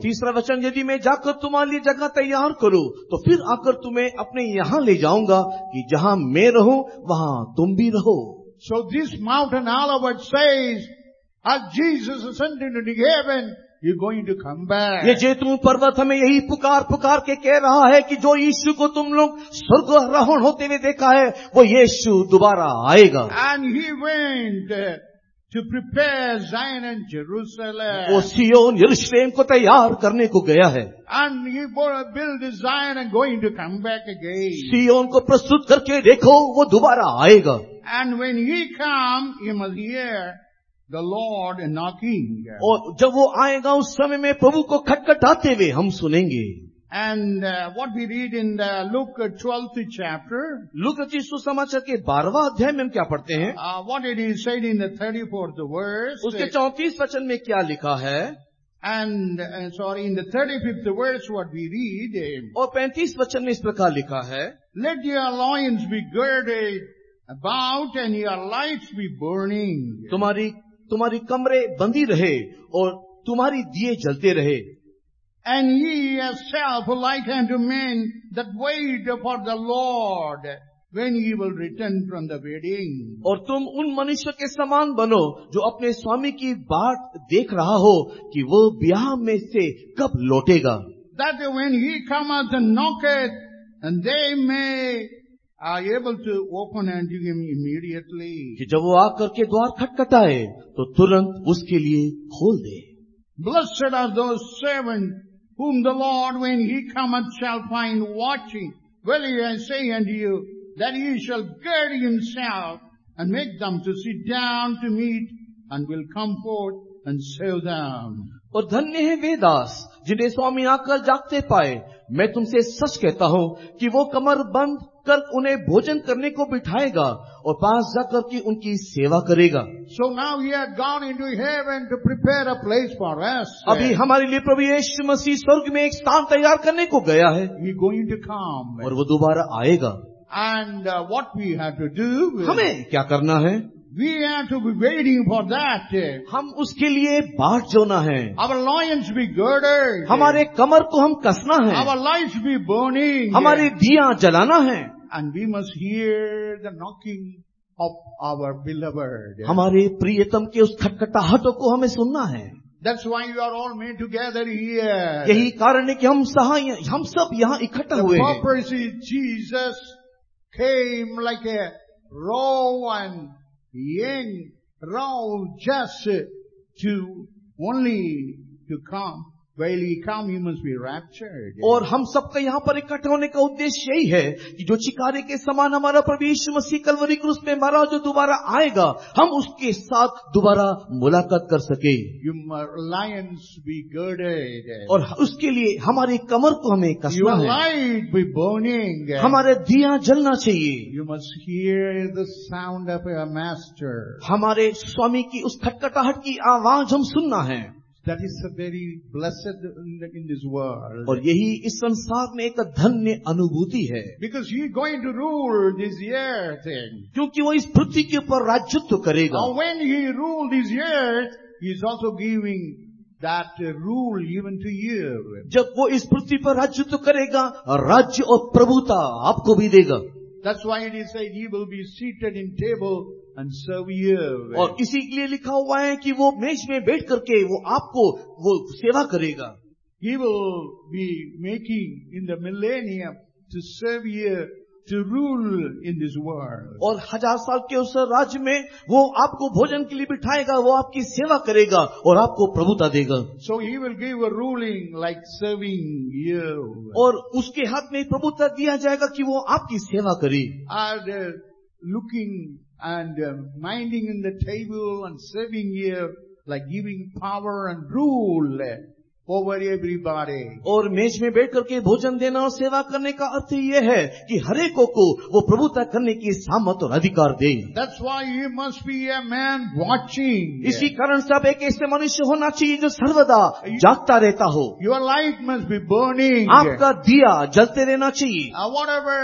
तीसरा वचन, यदि मैं जाकर तुम्हारे लिए जगह तैयार करूं तो फिर आकर तुम्हें अपने यहाँ ले जाऊंगा कि जहाँ मैं रहूं वहाँ तुम भी रहो। So this mountain Olivet says, as Jesus ascended into heaven, you're going to come back. ये जैतून पर्वत हमें यही पुकार के कह रहा है कि जो यीशु को तुम लोग स्वर्गारोहण होते हुए देखा है, वो यीशु दोबारा आएगा। And he went to prepare Zion and Jerusalem. वो सियोन यरूशलेम को तैयार करने को गया है। And he built Zion and going to come back again. सियोन को प्रस्तुत करके देखो वो दोबारा आएगा। And when he come, he must hear the Lord knocking. और जब वो आएगा उस समय में प्रभु को खटखटाते हुए हम सुनेंगे। And what we read in the Luke 12th chapter. लूका रचित सुसमाचार के 12वां अध्याय में हम क्या पढ़ते हैं? What it is said in the 34th verse. उसके 34 वचन में क्या लिखा है? And in the 35th verse what we read. और 35 वचन में इस प्रकार लिखा है, Let your loins be girded about and your lights be burning. तुम्हारी कमरे बंदी रहे और तुम्हारी दिए जलते रहे. And ye yourself like unto men that wait for the Lord when he will return from the wedding. और तुम उन मनुष्य के समान बनो जो अपने स्वामी की बाट देख रहा हो कि वो ब्याह में से कब लौटेगा. That when he cometh and knocketh, and they may are able to open unto him immediately. कि जब वो आकर के द्वार खटखटाए तो तुरंत उसके लिए खोल दे. Blessed are those servants whom the Lord when he cometh shall find watching. Verily I say unto you, that he shall gird himself and make them to sit down to meat, and will come forth and serve them. और धन्य है वे दास जिन्हें स्वामी आकर जागते पाए. मैं तुमसे सच कहता हूँ कि वो कमर बंद कर उन्हें भोजन करने को बिठाएगा और पास जाकर के उनकी सेवा करेगा. So now he had gone into heaven to prepare a place for us. अभी हमारे लिए प्रभु यीशु मसीह स्वर्ग में एक स्थान तैयार करने को गया है. He is going to come. और वो दोबारा आएगा. And what we have to do? हमें क्या करना है? We have to be waiting for that. हम उसके लिए बाट जोना है. Our loins be girded. हमारे कमर को हम कसना है. Our lights be burning. हमारी दिया जलाना है. And we must hear the knocking of our beloved. हमारे प्रियतम के उस खटखटाहटों को हमें सुनना है. That's why you are all made together here. यही कारण है कि हम सब यहाँ इकट्ठा हुए हैं. The purpose is Jesus came like a raw and young raw just to only to come. While he come, he must be raptured. और हम सबका यहाँ पर इकट्ठा होने का उद्देश्य यही है कि जो चिकारे के समान हमारा प्रभु यीशु मसीह कलवरी क्रूस में मरा जो दोबारा आएगा, हम उसके साथ दोबारा मुलाकात कर सके. Your lions be girded. और उसके लिए हमारी कमर को हमें कसना Your है. light be burning. हमारे दिया जलना चाहिए. You must hear the sound of your master. हमारे स्वामी की उस खटखटाहट की आवाज हम सुनना है. That is a very blessed in this world. और यही इस संसार में एक धन्य अनुभूति है. Because he is going to rule this earth. क्योंकि वो इस पृथ्वी के ऊपर राज्यत्व करेगा. Now when he ruled this earth, he is also giving that rule even to you. जब वो इस पृथ्वी पर राज्यत्व करेगा, राज्य और प्रभुता आपको भी देगा. That's why it is said he will be seated in table and serve you. और इसी के लिए लिखा हुआ है कि वो मेज में बैठ करके वो आपको वो सेवा करेगा. He will be making in the millennium to serve you, to rule in this world. और 1000 साल के उस राज्य में वो आपको भोजन के लिए बिठाएगा, वो आपकी सेवा करेगा और आपको प्रभुता देगा. So he will give a ruling like serving you. और उसके हाथ में प्रभुता दिया जाएगा कि वो आपकी सेवा करे. And looking and minding in the table and serving you, like giving power and rule over everybody. और मेज में बैठ करके भोजन देना और सेवा करने का अर्थ ये है कि हरेको को वो प्रभुता करने की सामर्थ और अधिकार दे. That's why you must be a man watching. इसी कारण से आप एक ऐसे मनुष्य होना चाहिए जो सर्वदा जागता रहता हो. Your light must be burning. आपका दिया जलते रहना चाहिए. Whatever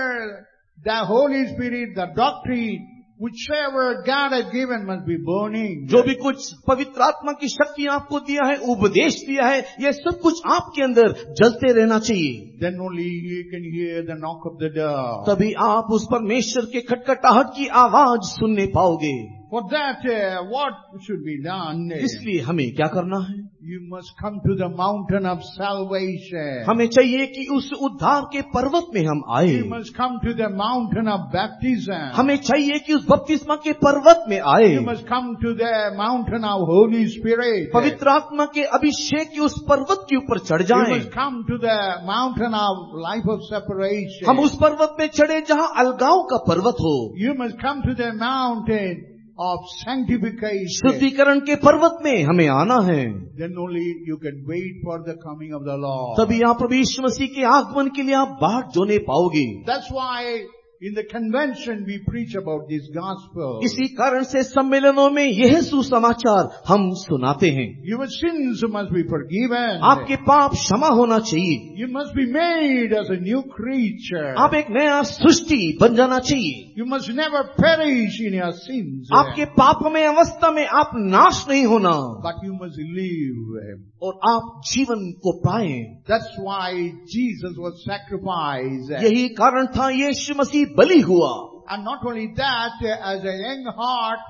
the Holy Spirit, the doctrine, whichever God has given must be burning. जो भी कुछ पवित्र आत्मा की शक्ति आपको दिया है, उपदेश दिया है, ये सब कुछ आपके अंदर जलते रहना चाहिए. Then only you can hear the knock of the door. तभी आप उस परमेश्वर के खटखटाहट की आवाज सुनने पाओगे. For that, what should be done? इसलिए हमें क्या करना है? You must come to the mountain of salvation. हमें चाहिए कि उस उद्धार के पर्वत में हम आए. You must come to the mountain of baptism. हमें चाहिए कि उस बपतिस्मा के पर्वत में आए. You must come to the mountain of Holy Spirit. पवित्र आत्मा के अभिषेक की उस पर्वत के ऊपर चढ़ You जाएं. must come to the mountain of life of separation. हम उस पर्वत में चढ़े जहाँ अलगाव का पर्वत हो. You must come to the mountain of sanctification. शुद्धिकरण के पर्वत में हमें आना है. Then only you can wait for the coming of the Lord. तभी आप प्रभु यीशु मसीह के आगमन के लिए आप बाट जोने पाओगे. That's why In the convention we preach about this gospel. इसी कारण से सम्मेलनों में यह सुसमाचार हम सुनाते हैं। Your sins must be forgiven. आपके पाप क्षमा होना चाहिए। You must be made as a new creature. आप एक नया सृष्टि बन जाना चाहिए। You must never perish in your sins. आपके पाप में अवस्था में आप नाश नहीं होना, But you must live. और आप जीवन को पाएं। That's why Jesus was sacrificed. यही कारण था यीशु मसीह बलि हुआ। And not only that, as a young heart,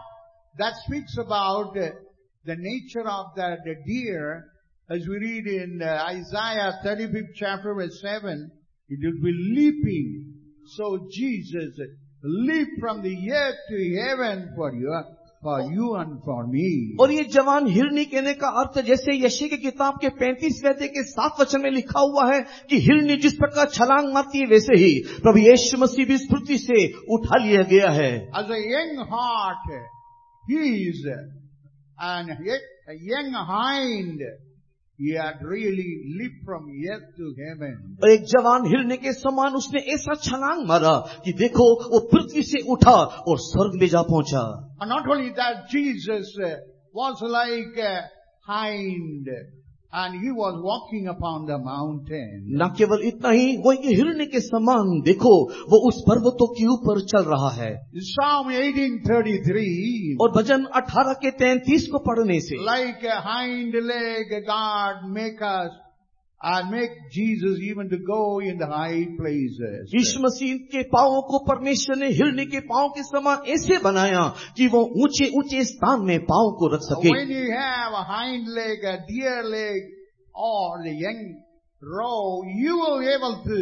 that speaks about the nature of the deer, as we read in Isaiah 35th chapter verse 7, it will be leaping. So Jesus leaped from the earth to heaven for you and for me. और ये जवान हिरनी कहने का अर्थ जैसे यशायाह की किताब के 35वें अध्याय के 7 वचन में लिखा हुआ है कि हिरनी जिस प्रकार छलांग मारती है वैसे ही प्रभु यीशु मसीह भी इस पृथ्वी से उठा लिया गया है। As a young heart, he is, and a young hind, he had really leaped from earth to heaven. और एक जवान हिरनी के समान उसने ऐसा छलांग मारा कि देखो वो पृथ्वी से उठा और स्वर्ग में जा पहुंचा। And not only that, Jesus was like a hind, and he was walking upon the mountain. न केवल इतना ही, वो एक हिरनी के समान देखो वो उस पर्वतों के ऊपर चल रहा है। Psalm 18:33. और भजन 18 के 33 को पढ़ने से Like a hind leg, God make us and make Jesus even to go in the high places. यीशु मसीह के पांवों को परमेश्वर ने हिरनी के पांव के समान ऐसे बनाया कि वो ऊंचे ऊंचे स्थान में पांव को रख सके। When you have a hind leg, a deer leg, or the young roe, you will be able to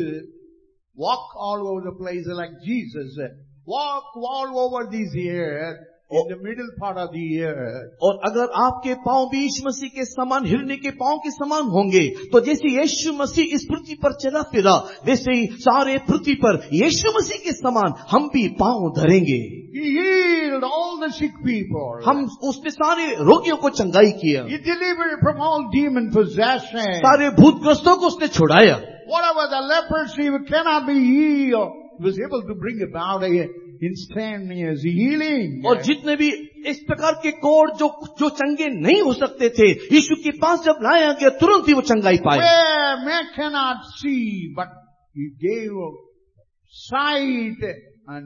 walk all over the place like Jesus. Walk all over this earth, in the middle part of the earth. और अगर आपके पांव भी यीशु मसीह के समान हिरनी के पांव के समान होंगे तो जैसे यीशु मसीह इस पृथ्वी पर चला फिरा वैसे ही सारे पृथ्वी पर यीशु मसीह के समान हम भी पांव धरेंगे। He healed all the sick people. हम उसने सारे रोगियों को चंगाई किया, He delivered from all demon possession. सारे भूतग्रस्तों को उसने छुड़ाया। Whatever the leprosy cannot be healed, he was able to bring about a instantaneous healing. और जितने भी इस प्रकार के कोढ़ जो चंगे नहीं हो सकते थे, यीशु के पास जब लाया गया तुरंत ही वो चंगाई पाए। Where man cannot see, but he gave sight and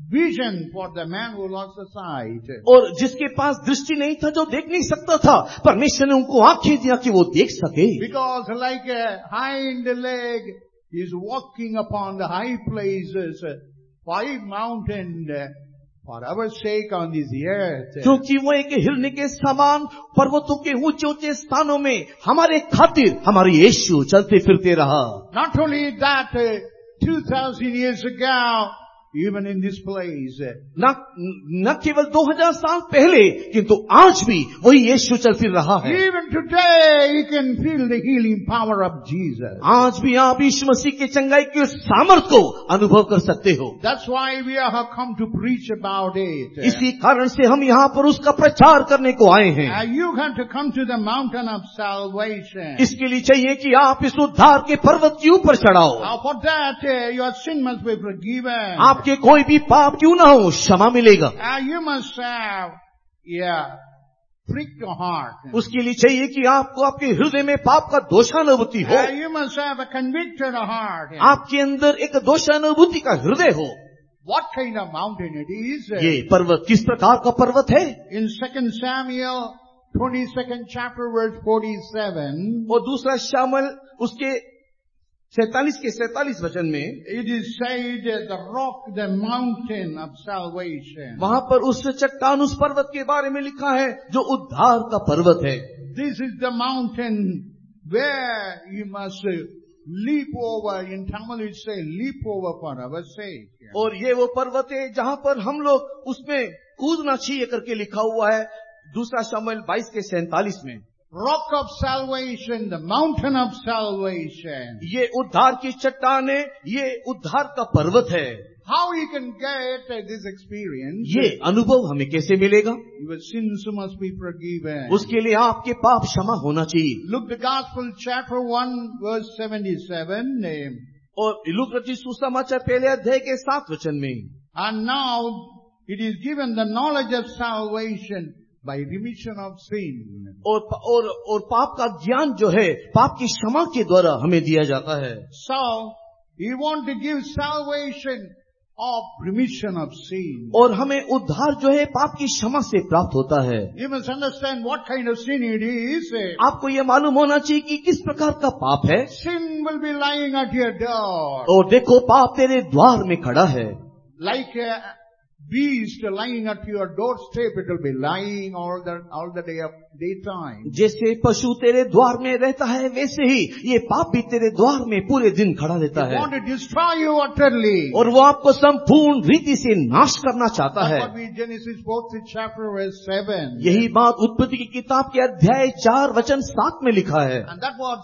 vision for the man who lost the sight. और जिसके पास दृष्टि नहीं था, जो देख नहीं सकता था, परमेश्वर ने उनको आंखें दिया कि वो देख सके। Because like a hind leg is walking upon the high places, 5 mountains for our sake on this earth. क्योंकि वो एक हिरनी के समान पर्वतों के ऊंचे ऊंचे स्थानों में हमारे खातिर हमारे यीशु चलते फिरते रहा। Not only that, 2000 years ago, even in this place, न केवल 2000 साल पहले किंतु आज भी वही यीशु चल फिर रहा है। even today you can feel the healing power of Jesus. आज भी आप यीशु मसीह के चंगाई के सामर्थ को अनुभव कर सकते हो। That's why we have come to preach about it. इसी कारण से हम यहाँ पर उसका प्रचार करने को आए हैं। You have to come to the mountain of salvation. इसके लिए चाहिए कि आप इस उद्धार के पर्वत के ऊपर चढ़ाओ। For that, your sin must be forgiven. आपके कोई भी पाप क्यों ना हो, क्षमा मिलेगा। You must have, pricked heart. उसके लिए चाहिए कि आपको आपके हृदय में पाप का दोषानुभूति हो। You must have a convicted heart. आपके अंदर एक दोषानुभूति का हृदय हो। What kind of mountain it is? ये पर्वत किस प्रकार का पर्वत है? In 2 Samuel 22nd chapter verse 47. और दूसरा शामुएल उसके 47 के 47 वचन में It is said the rock, the mountain of salvation. वहाँ पर उस चट्टान उस पर्वत के बारे में लिखा है जो उद्धार का पर्वत है। This is the mountain where you must leap over. In Tamil it say leap over for our sake. और ये वो पर्वत है जहाँ पर हम लोग उसमें कूदना चाहिए करके लिखा हुआ है दूसरा शामुएल 22 के 47 में। Rock of salvation, the mountain of salvation. ये उद्धार की चट्टान है, ये उद्धार का पर्वत है। How you can get this experience? ये अनुभव हमें कैसे मिलेगा? Your sins must be forgiven. उसके लिए आपके पाप क्षमा होना चाहिए। Look, the Gospel chapter 1 verse 77. और लूका रचित सुसमाचार पहले अध्याय के 7 वचन में, And now it is given the knowledge of salvation by remission of sin. और पाप का ज्ञान जो है पाप की क्षमा के द्वारा हमें दिया जाता है। So, he wants to give salvation of remission of sin. और हमें उद्धार जो है पाप की क्षमा से प्राप्त होता है। You must understand what kind of sin it is. आपको ये मालूम होना चाहिए कि किस प्रकार का पाप है। Sin will be lying at your door. और देखो पाप तेरे द्वार में खड़ा है। Like a beast lying at your doorstep, it will be lying all the daytime. जैसे पशु तेरे द्वार में रहता है वैसे ही ये पाप भी तेरे द्वार में पूरे दिन खड़ा रहता He है। want to destroy you utterly. और वो आपको संपूर्ण रीति से नाश करना चाहता है। That's what we Genesis 4th chapter verse 7. यही बात उत्पत्ति की किताब के अध्याय 4 वचन 7 में लिखा है। And that was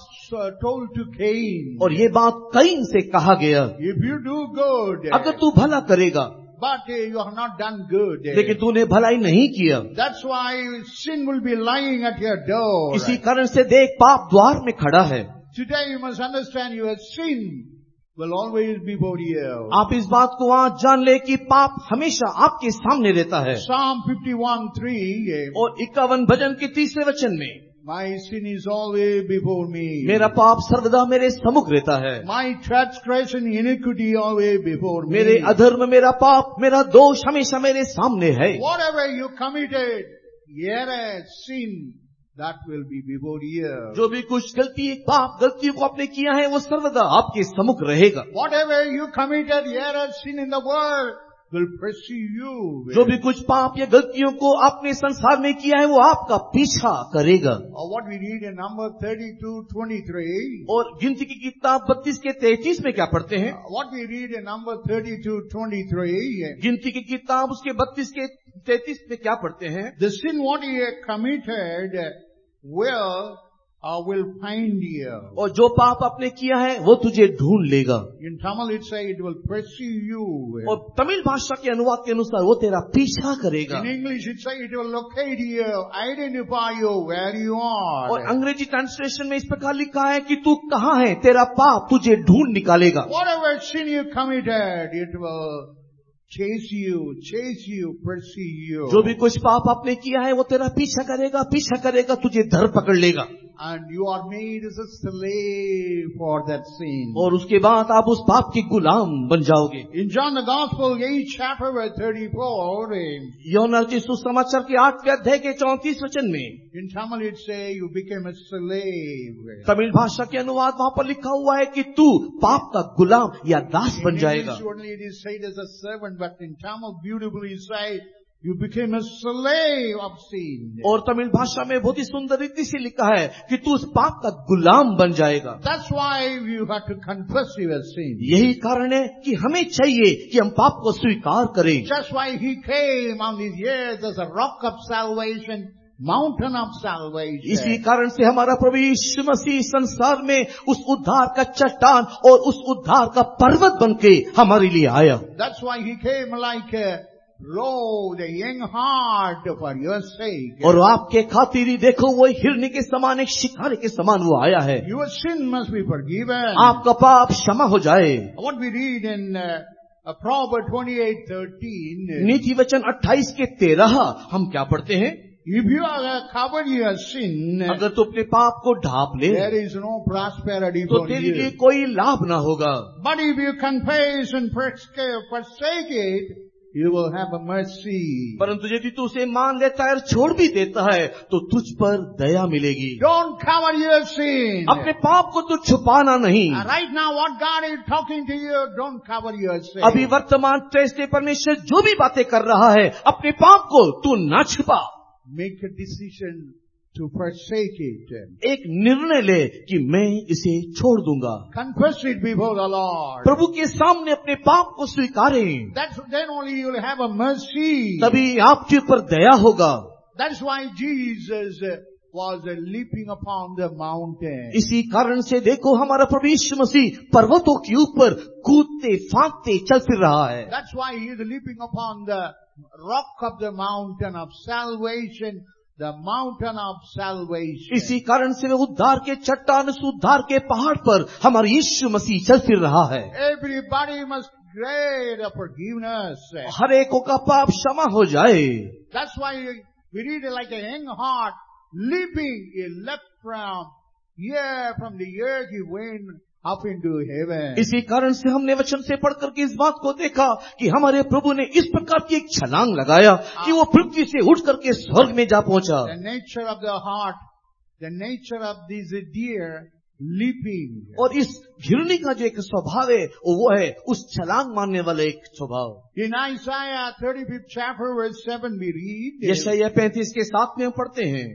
told to Cain. और ये बात कैन से कहा गया, If you do good, अगर तू भला करेगा but you have not done good. लेकिन तूने भलाई नहीं किया, That's why sin will be lying at your door. इसी कारण से देख पाप द्वार में खड़ा है। Today you must understand your sin will always be before you. आप इस बात को आज जान ले कि पाप हमेशा आपके सामने रहता है। Psalm 51:3. और 51 भजन के 3 वचन में, My sin is always before me. मेरा पाप सर्वदा मेरे सम्मुख रहता है। My transgression, iniquity always before me. मेरे अधर्म, मेरा पाप, मेरा दोष हमेशा मेरे सामने है। Whatever you committed, error, sin, that will be before you. जो भी कुछ गलतियों को आपने किया है वो सर्वदा आपके सम्मुख रहेगा। Whatever you committed, error, sin in the world will pursue you. जो भी कुछ पाप या गलतियों को आपने संसार में किया है वो आपका पीछा करेगा। Or what we read in number 32:23. और गिनती की किताब 32 के 33 में क्या पढ़ते हैं? What we read in number 32:23. गिनती की किताब उसके 32 के 33 में क्या पढ़ते हैं? The sin what you have committed will find you. और जो पाप आपने किया है वो तुझे ढूंढ लेगा। In Tamil it say it will pursue you. और तमिल भाषा के अनुवाद के अनुसार वो तेरा पीछा करेगा। In English it say it will locate you, identify you where you are. और अंग्रेजी ट्रांसलेशन में इस प्रकार लिखा है कि तू कहाँ है, तेरा पाप तुझे ढूंढ निकालेगा। Whatever sin you committed, it will chase you, pursue you. जो भी कुछ पाप आपने किया है वो तेरा पीछा करेगा, तुझे धर पकड़ लेगा। And you are made as a slave for that sin. और उसके बाद आप उस पाप के गुलाम बन जाओगे। In John the Gospel 8 chapter verse 34. यूहन्ना रचित सुसमाचार के 8वें अध्याय के 34 वचन में, In Tamil it say you became a slave. Tamil भाषा के अनुवाद वहाँ पर लिखा हुआ है कि तू पाप का गुलाम या दास बन In जाएगा। English only it is said as a servant, but in Tamil beautifully say you became a slave of sin. और तमिल भाषा में बहुत ही सुंदर रीति से लिखा है कि तू उस पाप का गुलाम बन जाएगा। That's why you have to confess your sin. यही कारण है कि हमें चाहिए कि हम पाप को स्वीकार करें। That's why he came on this earth as a rock of salvation, mountain of salvation. इसी कारण से हमारा प्रभु यीशु मसीह संसार में उस उद्धार का चट्टान और उस उद्धार का पर्वत बनके हमारे लिए आया। That's why he came like a roe, a young hart for your sake. और आपके खातिर ही देखो वो हिरनी के समान, एक शिकारी के समान वो आया है। Your sin must be forgiven. आपका पाप क्षमा हो जाए। What we read in Proverbs 28:13. नीति वचन 28 के 13 हम क्या पढ़ते हैं? If you have covered your sin, अगर तू अपने पाप को ढांप ले there is no prosperity तो for तेरे लिए you. कोई लाभ ना होगा। But if you confess and forsake it, you will have a mercy. परंतु यदि तू उसे मान लेता है और छोड़ भी देता है तो तुझ पर दया मिलेगी। Don't cover your sin. अपने पाप को तू छुपाना नहीं। Right now what God is talking to you, don't cover your sin. अभी वर्तमान से परमेश्वर जो भी बातें कर रहा है अपने पाप को तू ना छुपा। Make a decision to forsake it. एक निर्णय ले कि मैं इसे छोड़ दूंगा। Confess it before the Lord. प्रभु के सामने अपने पाप को स्वीकारें, Then only you will have a mercy. तभी आपके ऊपर दया होगा। That's why Jesus was leaping upon the mountain. इसी कारण से देखो हमारा प्रभु यीशु मसीह पर्वतों के ऊपर कूदते फांकते चल फिर रहा है। That's why he is leaping upon the rock of the mountain of salvation the mountain of salvation. इसी कारण से वे उद्धार के चट्टान, उस उद्धार के पहाड़ पर हमारा यीशु मसीह चल फिर रहा है। Everybody must pray the forgiveness. हर एक का पाप क्षमा हो जाए। That's why we read it like a young heart leaping. He leapt from the earth he went up into heaven. इसी कारण से हमने वचन से पढ़ करके इस बात को देखा कि हमारे प्रभु ने इस प्रकार की एक छलांग लगाया कि वो पृथ्वी से उठ करके स्वर्ग में जा पहुंचा। The nature of the heart, the nature of these deer leaping. और इस घिरनी का जो एक स्वभाव है वो है उस छलांग मारने वाले एक स्वभाव। In Isaiah 35th chapter verse 7 we read, यशायाह 35 के 7 में हम पढ़ते हैं,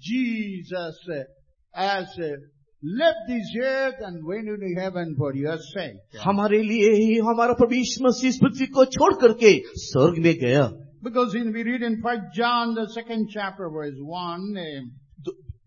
Jesus has left this earth and went into heaven for your sake. हमारे लिए ही हमारा प्रभु यीशु मसीह इस पृथ्वी को छोड़ करके स्वर्ग में गया। Because we read in 1 John the 2nd chapter verse 1,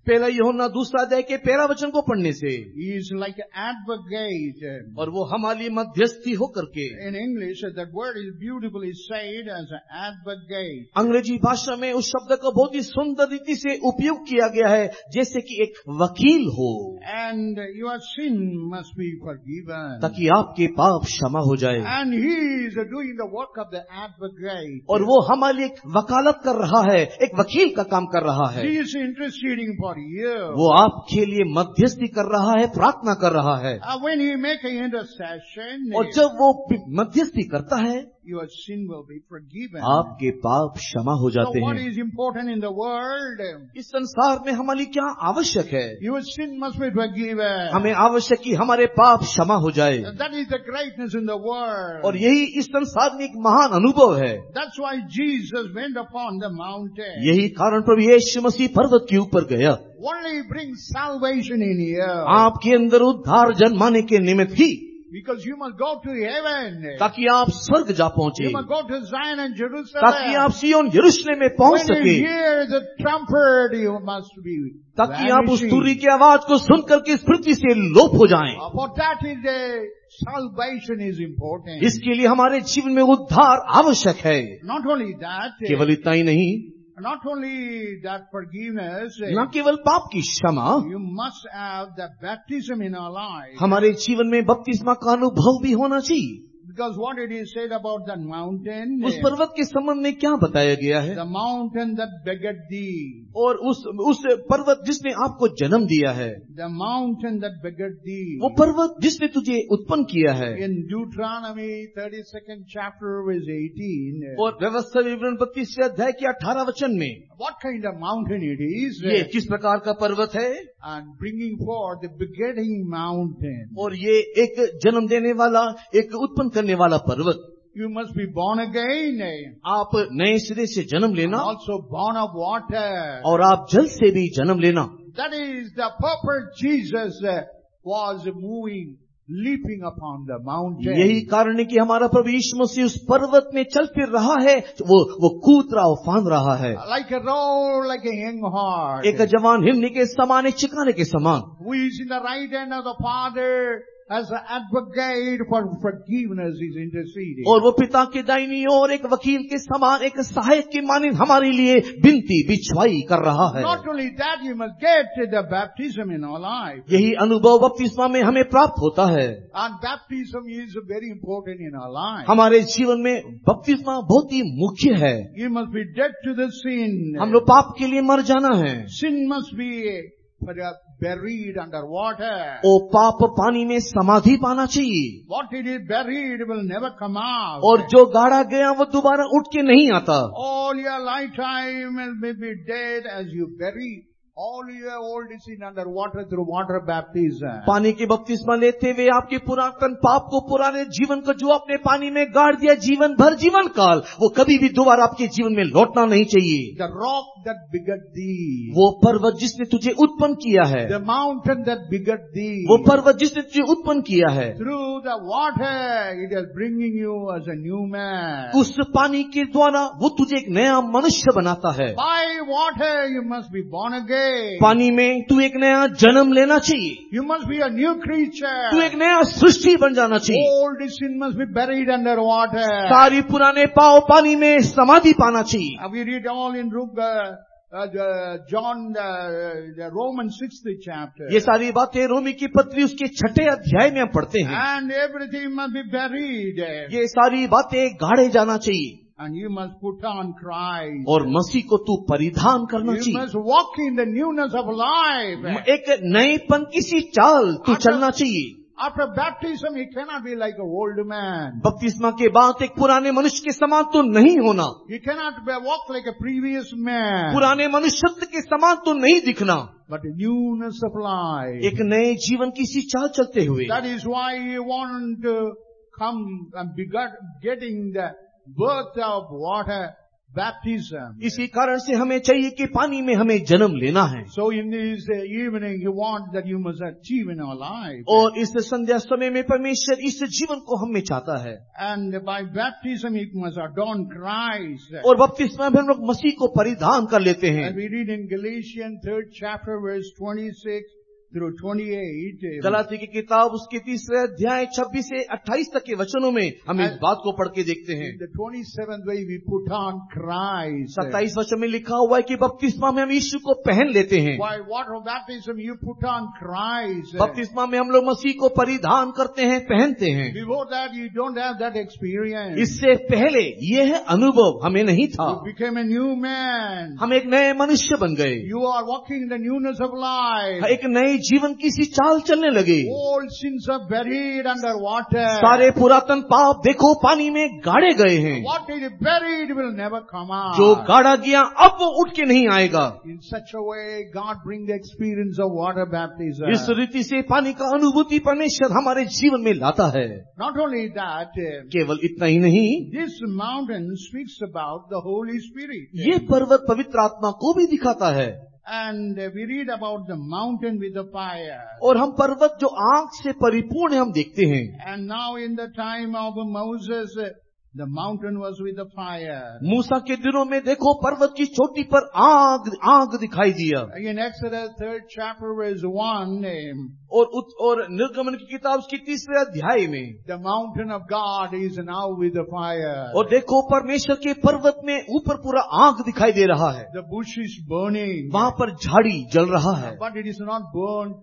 पहला यूहन्ना 2 अध्याय के 1 वचन को पढ़ने से he is like an advocate. और वो हमारे लिए मध्यस्थी हो करके, In English that word is beautifully said as an advocate. अंग्रेजी भाषा में उस शब्द का बहुत ही सुंदर रीति से उपयोग किया गया है जैसे कि एक वकील हो। And your sin must be forgiven. ताकि आपके पाप क्षमा हो जाए। And he is doing the work of the advocate. और वो हमारे लिए वकालत कर रहा है, एक वकील का काम कर रहा है। He is interceding for you. वो आपके लिए मध्यस्थी कर रहा है, प्रार्थना कर रहा है। When he make an intercession, और जब वो मध्यस्थी करता है, your sin will be forgiven. आपके पाप क्षमा हो जाते So what हैं। is important in the world? इस संसार में हमारे लिए क्या आवश्यक है? Your sin must be forgiven. हमें आवश्यक कि हमारे पाप क्षमा हो जाए। That is the greatness in the world. और यही इस संसार में एक महान अनुभव है। That's why Jesus went upon the mountain. यही कारण प्रभु यीशु मसीह पर्वत के ऊपर गया। Only bring salvation in you. आपके अंदर उद्धार जन्माने के निमित्त ही, Because you must go to heaven. ताकि आप स्वर्ग जा पहुंचे, You must go to Zion and Jerusalem. ताकि आप सिय्योन यरूशलेम में पहुंच When you सके, hear the trumpet, you must be ताकि आप उस vanishing. तुरही की आवाज को सुन करके इस पृथ्वी से लोप हो जाएं। For that is the salvation is important. इसके लिए हमारे जीवन में उद्धार आवश्यक है। Not only that, केवल इतना ही नहीं, not only that forgiveness, न केवल पाप की क्षमा, you must have the baptism in our life. हमारे जीवन में बपतिस्मा का अनुभव भी होना चाहिए। Because what it is said about that mountain, उस पर्वत के संबंध में क्या बताया गया है? the mountain that begat thee, और उस पर्वत जिसने आपको जन्म दिया है, the mountain that begat thee. वो पर्वत जिसने तुझे उत्पन्न किया है। In Deuteronomy 32nd chapter verse 18, और व्यवस्था विवरण 32 अध्याय के 18 वचन में what kind of mountain it is, ये किस प्रकार का पर्वत है, and bringing forth the begetting mountain. और ये एक जन्म देने वाला, एक उत्पन्न करने वाला पर्वत। You must be born again, आप नए सिरे से जन्म लेना, also born of water. और आप जल से भी जन्म लेना। That is the purpose Jesus was moving, leaping upon the mountain. यही कारण है कि हमारा प्रभु यीशु मसीह उस पर्वत में चल फिर रहा है, वो कूद रहा, फांद रहा है, Like a roll, like a young heart. एक जवान हिरनी के समान, एक चिकाने के समान, Who is in the right hand of the Father as an advocate for forgiveness is interceding. और वो पिता के दाहिनी ओर एक वकील के समान, एक सहायक के मानिंद हमारे लिए बिनती बिछवाई कर रहा है। Not only that, you must get the baptism in our life. यही अनुभव बपतिस्मा में हमें प्राप्त होता है। And baptism is very important in our life. हमारे जीवन में बपतिस्मा बहुत ही मुख्य है। You must be dead to the sin. हम लोग पाप के लिए मर जाना है। Sin must be buried under water. ओ पाप पानी में समाधि पाना चाहिए। What it is buried will never come out. और जो गाड़ा गया वो दोबारा उठ के नहीं आता। All your lifetime will be dead as you bury all your old sin under water through water baptism. पानी के बपतिस्मा लेते हुए आपके पुरातन पाप को, पुराने जीवन को जो आपने पानी में गाड़ दिया जीवन भर, जीवन काल, वो कभी भी दोबारा आपके जीवन में लौटना नहीं चाहिए। The rock that begat thee. वो पर्वत जिसने तुझे उत्पन्न किया है, The mountain that begat thee. वो पर्वत जिसने तुझे उत्पन्न किया है, Through the water it is bringing you as a new man. उस पानी के द्वारा वो तुझे एक नया मनुष्य बनाता है। By water you must be born again. पानी में तू एक नया जन्म लेना चाहिए। You must be a new creature. तू एक नया सृष्टि बन जाना चाहिए। Old sin must be buried under water. सारी पुराने पाव पानी में समाधि पाना चाहिए। We read all in John, the Romans 6th chapter. ये सारी बातें रोमी की पत्री उसके 6 अध्याय में हम पढ़ते हैं। And everything must be buried. ये सारी बातें गाड़े जाना चाहिए And you must put on Christ. और मसीह को तू परिधान करना You चाहिए। must walk in the newness of life. एक नएपन की सी चाल तू चलना चाहिए। After baptism, you cannot be like an old man. बपतिस्मा के बाद एक पुराने मनुष्य के समान तो नहीं होना। You cannot walk like a previous man. पुराने मनुष्यत्व के समान तो नहीं दिखना, But the newness of life. एक नए जीवन की सी चाल चलते हुए। That is why you want to come and be getting the birth of water baptism. इसी कारण से हमें चाहिए कि पानी में हमें जन्म लेना है। So in this evening, you want that you must achieve in our life. और इस संध्या समय में परमेश्वर इस जीवन को हमें चाहता है। And by baptism, you must adorn Christ. और बपतिस्मा में हम लोग मसीह को परिधान कर लेते हैं। And we read in Galatians 3rd chapter verse 26 through 28. Galati की किताब उसके 3 अध्याय 26 से 28 तक के वचनों में हम इस बात को पढ़ के देखते हैं। The 27th way we put on Christ. 27 वचन में लिखा हुआ है कि बपतिस्मा में हम यीशु को पहन लेते हैं। By water baptism, you put on Christ. बपतिस्मा में हम लोग मसीह को परिधान करते हैं, पहनते हैं। Before that, you don't have that experience. इससे पहले यह अनुभव हमें नहीं था। You became a new man. हम एक नए मनुष्य बन गए। You are walking in the newness of life. एक नए जीवन की सी चाल चलने लगे। All sins are buried under water. सारे पुरातन पाप देखो पानी में गाड़े गए हैं। What is buried will never come out. जो गाड़ा गया अब वो उठ के नहीं आएगा। In such a way, God brings the experience of water baptism. इस रीति से पानी का अनुभूति परमेश्वर हमारे जीवन में लाता है। Not only that, केवल इतना ही नहीं, this mountain speaks about the Holy Spirit. ये पर्वत पवित्र आत्मा को भी दिखाता है। And we read about the mountain with the fire. और हम पर्वत जो आग से परिपूर्ण है हम देखते हैं। And now in the time of Moses, the mountain was with the fire. मूसा के दिनों में देखो पर्वत की चोटी पर आग दिखाई दिया। In Exodus 3rd chapter verse 1, और निर्गमन की किताब उसकी 3 अध्याय में the mountain of God is now with the fire. और देखो परमेश्वर के पर्वत में ऊपर पूरा आग दिखाई दे रहा है। The bush is burning. वहाँ पर झाड़ी जल रहा है, But it is not burned,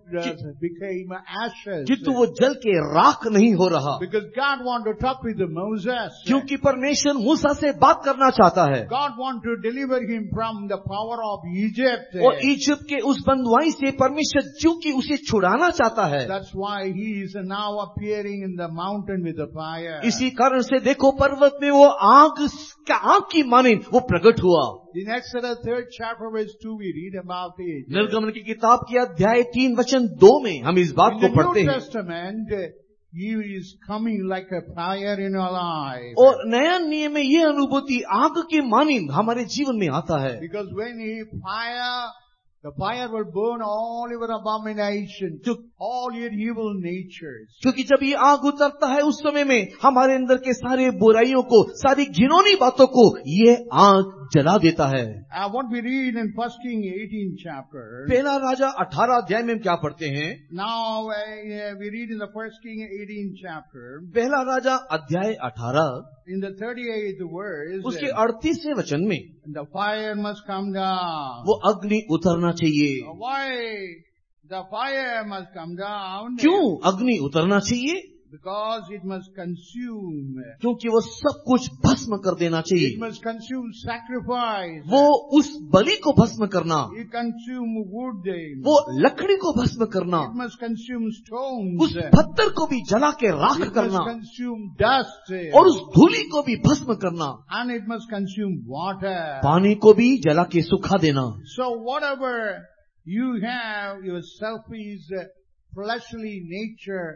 became ashes. किंतु वो जल के राख नहीं हो रहा, Because God wanted to talk with Moses. क्योंकि परमेश्वर मूसा से बात करना चाहता है। God wanted to deliver him from the power of Egypt. और इजिप्ट के उस बंधुआई से परमेश्वर क्योंकि उसे छुड़ाना चाहता है। That's why he is now appearing in the mountain with the fire. इसी कारण से देखो पर्वत में वो आग की मानिंद वो प्रकट हुआ। In Exodus 3rd chapter verse 2 we read about it. निर्गमन की किताब के अध्याय 3 वचन 2 में हम इस बात को पढ़ते In the हैं। New Testament, he is coming like a fire in our life. और नया नियम में ये अनुभूति आग की मानिंद हमारे जीवन में आता है। Because when the fire will burn all your abomination, all your evil natures. क्योंकि जब ये आग उतरता है उस समय में हमारे अंदर के सारे बुराइयों को, सारी घिनौनी बातों को ये आग जला देता है। What we read in 1 King 18 chapter. पहला राजा 18 अध्याय में हम क्या पढ़ते हैं? Now we read in the 1 King 18 chapter. पहला राजा अध्याय 18 in the 38th verse. उसके 38वें वचन में The fire must come down. वो अग्नि उतरना चाहिए। Why the fire must come down? क्यों अग्नि उतरना चाहिए? Because it must consume. क्योंकि वो सब कुछ भस्म कर देना चाहिए। It must consume sacrifice. वो उस बलि को भस्म करना, It consume wood. वो लकड़ी को भस्म करना, It must consume stones. उस पत्थर को भी जला के राख It करना must consume dust. और उस धूलि को भी भस्म करना, And it must consume water. पानी को भी जला के सुखा देना। So whatever you have, your selfish, fleshly nature,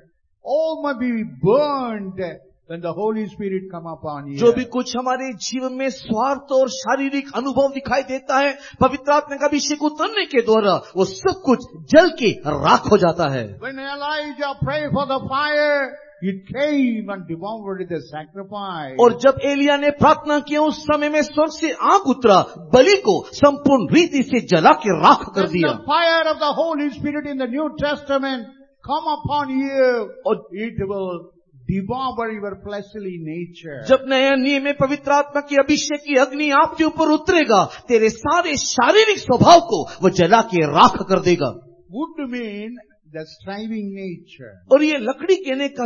all must be burned when the Holy Spirit come upon you. जो भी कुछ हमारे जीवन में स्वार्थ और शारीरिक अनुभव दिखाई देता है, पवित्र आत्मा का अभिषेक उतरने के द्वारा वो सब कुछ जल के राख हो जाता है। When Elijah prayed for the fire, it came and devoured the sacrifice. और जब एलिया ने प्रार्थना किया उस समय में स्वर्ग से आग उतरा, बलि को संपूर्ण रीति से जला के राख कर When दिया। the fire of the Holy Spirit in the New Testament come upon you, it will devour your fleshly nature. जब नया नियम में पवित्र आत्मा की अभिषेक की अग्नि आपके ऊपर उतरेगा, तेरे सारे शारीरिक स्वभाव को वो जला के राख कर देगा। Would mean the striving nature. और ये लकड़ी कहने का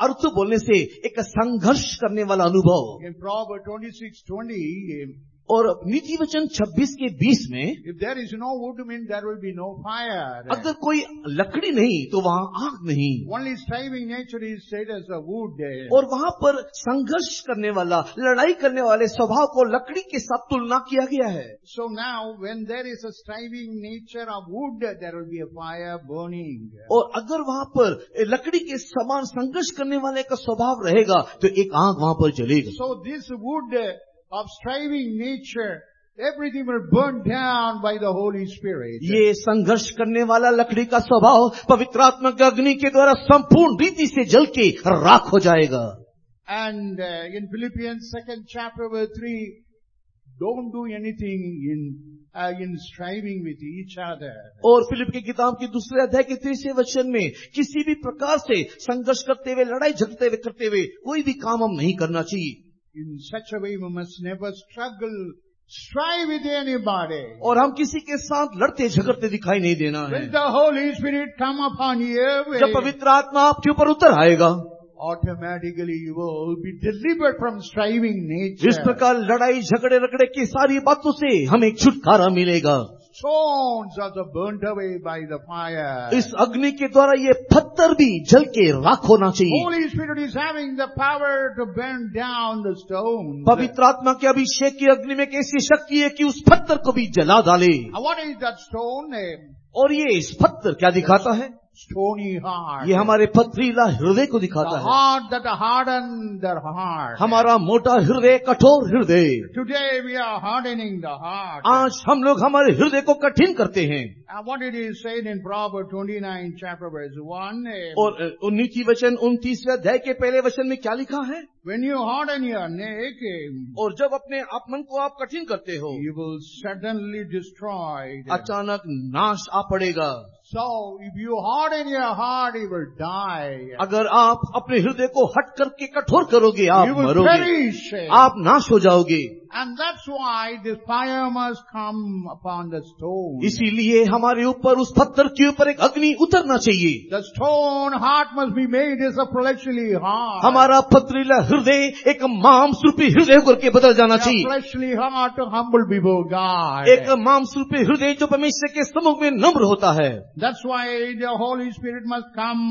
अर्थ बोलने से एक संघर्ष करने वाला अनुभव। In Proverbs 26:20, और नीति वचन 26:20 में, if there is no wood, mean there will be no fire. अगर कोई लकड़ी नहीं तो वहाँ आग नहीं। Only striving nature is said as a wood. और वहाँ पर संघर्ष करने वाला, लड़ाई करने वाले स्वभाव को लकड़ी के साथ तुलना किया गया है। So now, when there is a striving nature of wood, there will be a fire burning. और अगर वहाँ पर लकड़ी के समान संघर्ष करने वाले का स्वभाव रहेगा तो एक आग वहाँ पर जलेगा। So this wood of striving nature, everything will burn down by the Holy Spirit. ये संघर्ष करने वाला लकड़ी का स्वभाव पवित्र आत्मा की अग्नि के द्वारा संपूर्ण रीति से जल के राख हो जाएगा। And in Philippians 2nd chapter verse 3, don't do anything in striving with each other. और फिलिप की किताब की दूसरे अध्याय के 3 वचन में किसी भी प्रकार से संघर्ष करते हुए, लड़ाई झगड़ते हुए करते हुए कोई भी काम हम नहीं करना चाहिए। In such a way we must never strive with anybody. और हम किसी के साथ लड़ते झगड़ते दिखाई नहीं देना है। When the Holy Spirit come upon you, जब पवित्र आत्मा आपके ऊपर उतर आएगा, automatically you will be delivered from striving nature. इस प्रकार लड़ाई झगड़े रगड़े की सारी बातों से हमें छुटकारा मिलेगा। Stones are burnt away by the fire. इस अग्नि के द्वारा ये पत्थर भी जल के राख होना चाहिए। Holy Spirit is having the power to burn down the stones. पवित्र आत्मा के अभिषेक की अग्नि में एक ऐसी शक्ति है कि उस पत्थर को भी जला डाले। What is that stone? और ये इस पत्थर क्या दिखाता है? Stony heart. ये हमारे पथरीला हृदय को The दिखाता है। heart that hardened their heart. हमारा मोटा हृदय, कठोर हृदय। Today we are hardening the heart. आज हम लोग हमारे हृदय को कठिन करते हैं। What it is said in Proverbs 29 chapter verse 1. और 19 वचन 29 अध्याय के पहले वचन में क्या लिखा है? When you harden your neck, और जब अपने आप मन को आप कठिन करते हो, you will suddenly destroy. अचानक नाश आ पड़ेगा। So if you harden your heart, you will die. अगर आप अपने हृदय को हट करके कठोर करोगे, आप You will मरोगे, perish. आप नाश हो जाओगे। And that's why this fire must come upon the stone. इसीलिए हमारे ऊपर, उस पत्थर के ऊपर एक अग्नि उतरना चाहिए। The stone heart must be made as a fleshly heart. हमारा पथरीला हृदय एक मांस रूपी हृदय करके बदल जाना A चाहिए। fleshly heart to humble before God. एक मांस रूपी हृदय जो परमेश्वर के सम्मुख में नम्र होता है। That's why the Holy Spirit must come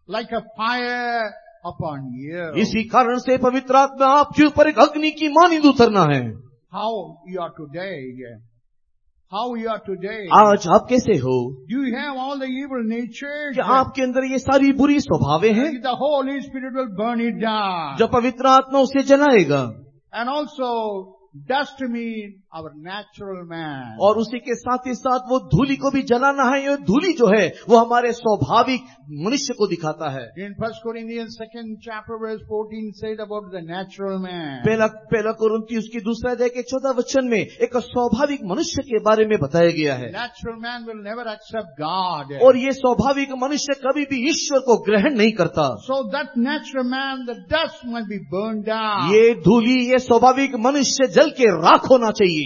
like a fire upon you. इसी कारण से पवित्र आत्मा आपके ऊपर एक अग्नि की मानिंद उतरना है। How you are today? How you are today? आज आप कैसे हो? Do you have all the evil natures? क्या आपके अंदर ये सारी बुरी स्वभावें हैं? The Holy Spirit will burn it down. जब पवित्र आत्मा उसे जलाएगा। And also, dust means our natural man. और उसी के साथ ही साथ वो धूली को भी जलाना है। ये धूली जो है वो हमारे स्वाभाविक मनुष्य को दिखाता है। In 1 Corinthians 2nd chapter verse 14 said about the natural man. पहला कुरिन्थी उसकी दूसरा अध्याय के 14 वचन में एक स्वाभाविक मनुष्य के बारे में बताया गया है। Natural man will never accept God. और ये स्वाभाविक मनुष्य कभी भी ईश्वर को ग्रहण नहीं करता। So that natural man, the dust must be burned down. ये धूली, ये स्वाभाविक मनुष्य जल के राख होना चाहिए।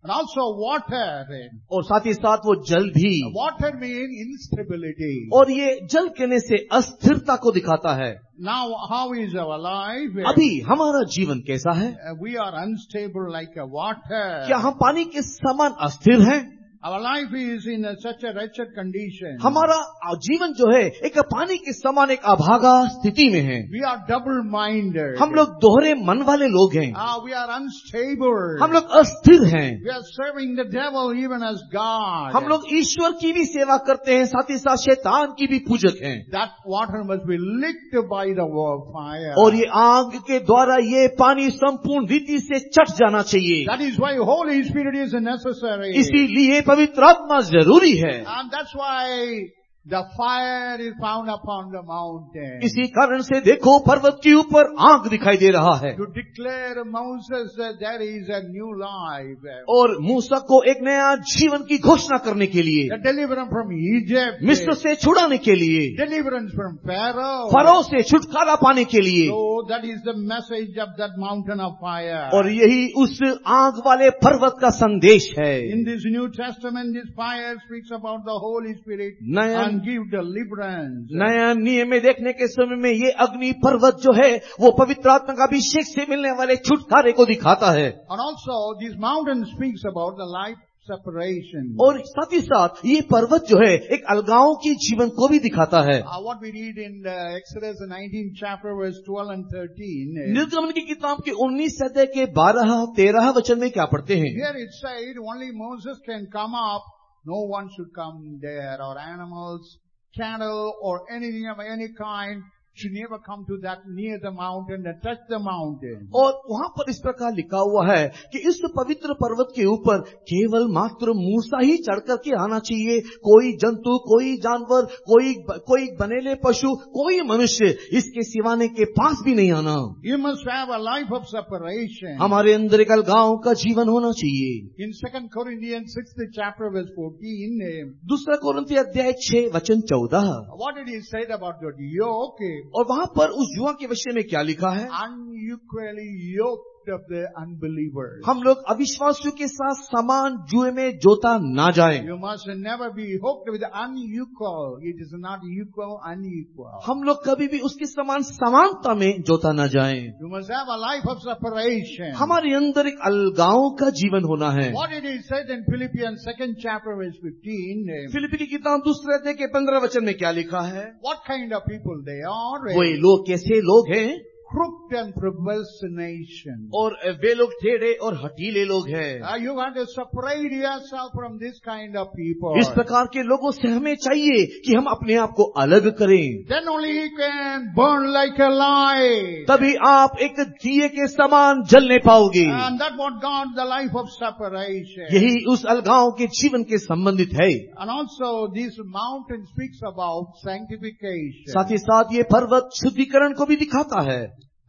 And also water. और साथ ही साथ वो जल भी। Water means instability. और ये जल कहने से अस्थिरता को दिखाता है। Now how is our life? अभी हमारा जीवन कैसा है? We are unstable like a water. क्या हम पानी के समान अस्थिर हैं? Our life is in such a wretched condition. हमारा जीवन जो है एक पानी के समान एक अभागा स्थिति में है। We are double-minded. हम लोग दोहरे मन वाले लोग हैं। We are unstable. हम लोग अस्थिर हैं। We are serving the devil even as God. हम लोग ईश्वर की भी सेवा करते हैं, साथ ही साथ शैतान की भी पूजक हैं। That water must be licked by the fire. और ये आग के द्वारा ये पानी संपूर्ण रीति से चट जाना चाहिए। That is why Holy Spirit is necessary. इसीलिए पवित्र आत्मा जरूरी है। And that's why The fire is found upon the mountain. इसी कारण से देखो पर्वत के ऊपर आग दिखाई दे रहा है, To declare Moses that there is a new life. और मूसा को एक नया जीवन की घोषणा करने के लिए, The deliverance from Egypt. मिस्र से छुड़ाने के लिए, Deliverance from Pharaoh. फरो से छुटकारा पाने के लिए। So that is the message of that mountain of fire. और यही उस आग वाले पर्वत का संदेश है। In this New Testament, this fire speaks about the Holy Spirit नया and give deliverance. नया नियम में देखने के समय में ये अग्नि पर्वत जो है वो पवित्र आत्मा का अभिषेक से मिलने वाले छुटकारे को दिखाता है। And also, this mountain speaks about the life separation. और साथ ही साथ ये पर्वत जो है एक अलगाव की जीवन को भी दिखाता है। What we read in Exodus 19 chapter verse 12 and 13. निर्गमन की किताब के 19 अध्याय के 12-13 वचन में क्या पढ़ते हैं? Here it said only Moses can come up. No one should come there, or animals, cattle, or anything of any kind should never come to that near the mountain and touch the mountain. और वहाँ पर इस प्रकार लिखा हुआ है कि इस पवित्र पर्वत के ऊपर केवल मात्र मूसा ही चढ़ करके आना चाहिए। कोई जंतु, कोई जानवर, कोई बनेले पशु, कोई मनुष्य इसके सिवाने के पास भी नहीं आना। You must have a life of separation. हमारे अंदर एक अलगाव का जीवन होना चाहिए। In 2 Corinthians 6th chapter verse 14. दूसरा कोरिन्थी अध्याय 6 वचन 14। What did he say about the yoke? और वहाँ पर उस युवा के विषय में क्या लिखा है? Unequally yoked of the unbelievers. हम लोग अविश्वासियों के साथ समान जुए में जोता ना जाएं। You must never be hooked with unequal. It is not equal, unequal. हम लोग कभी भी उसके समान समानता में जोता ना जाएं। You must have a life of separation. हमारे अंदर एक अलगाव का जीवन होना है। What it is said in Philippians 2nd chapter verse 15. फिलिप्पी की किताब दूसरे अध्याय के 15 वचन में क्या लिखा है? What kind of people they are? वो लोग कैसे लोग हैं? Crooked and perverse nation. और वे लोग टेढ़े और हठीले लोग हैं। You have to separate yourself from this kind of people. इस प्रकार के लोगों से हमें चाहिए कि हम अपने आप को अलग करें। Then only you can burn like a light. तभी आप एक दिए के समान जलने पाओगे। And that's what God, the life of separation. यही उस अलगाव के जीवन के संबंधित है। And also this mountain speaks about sanctification. साथ ही साथ ये पर्वत शुद्धिकरण को भी दिखाता है।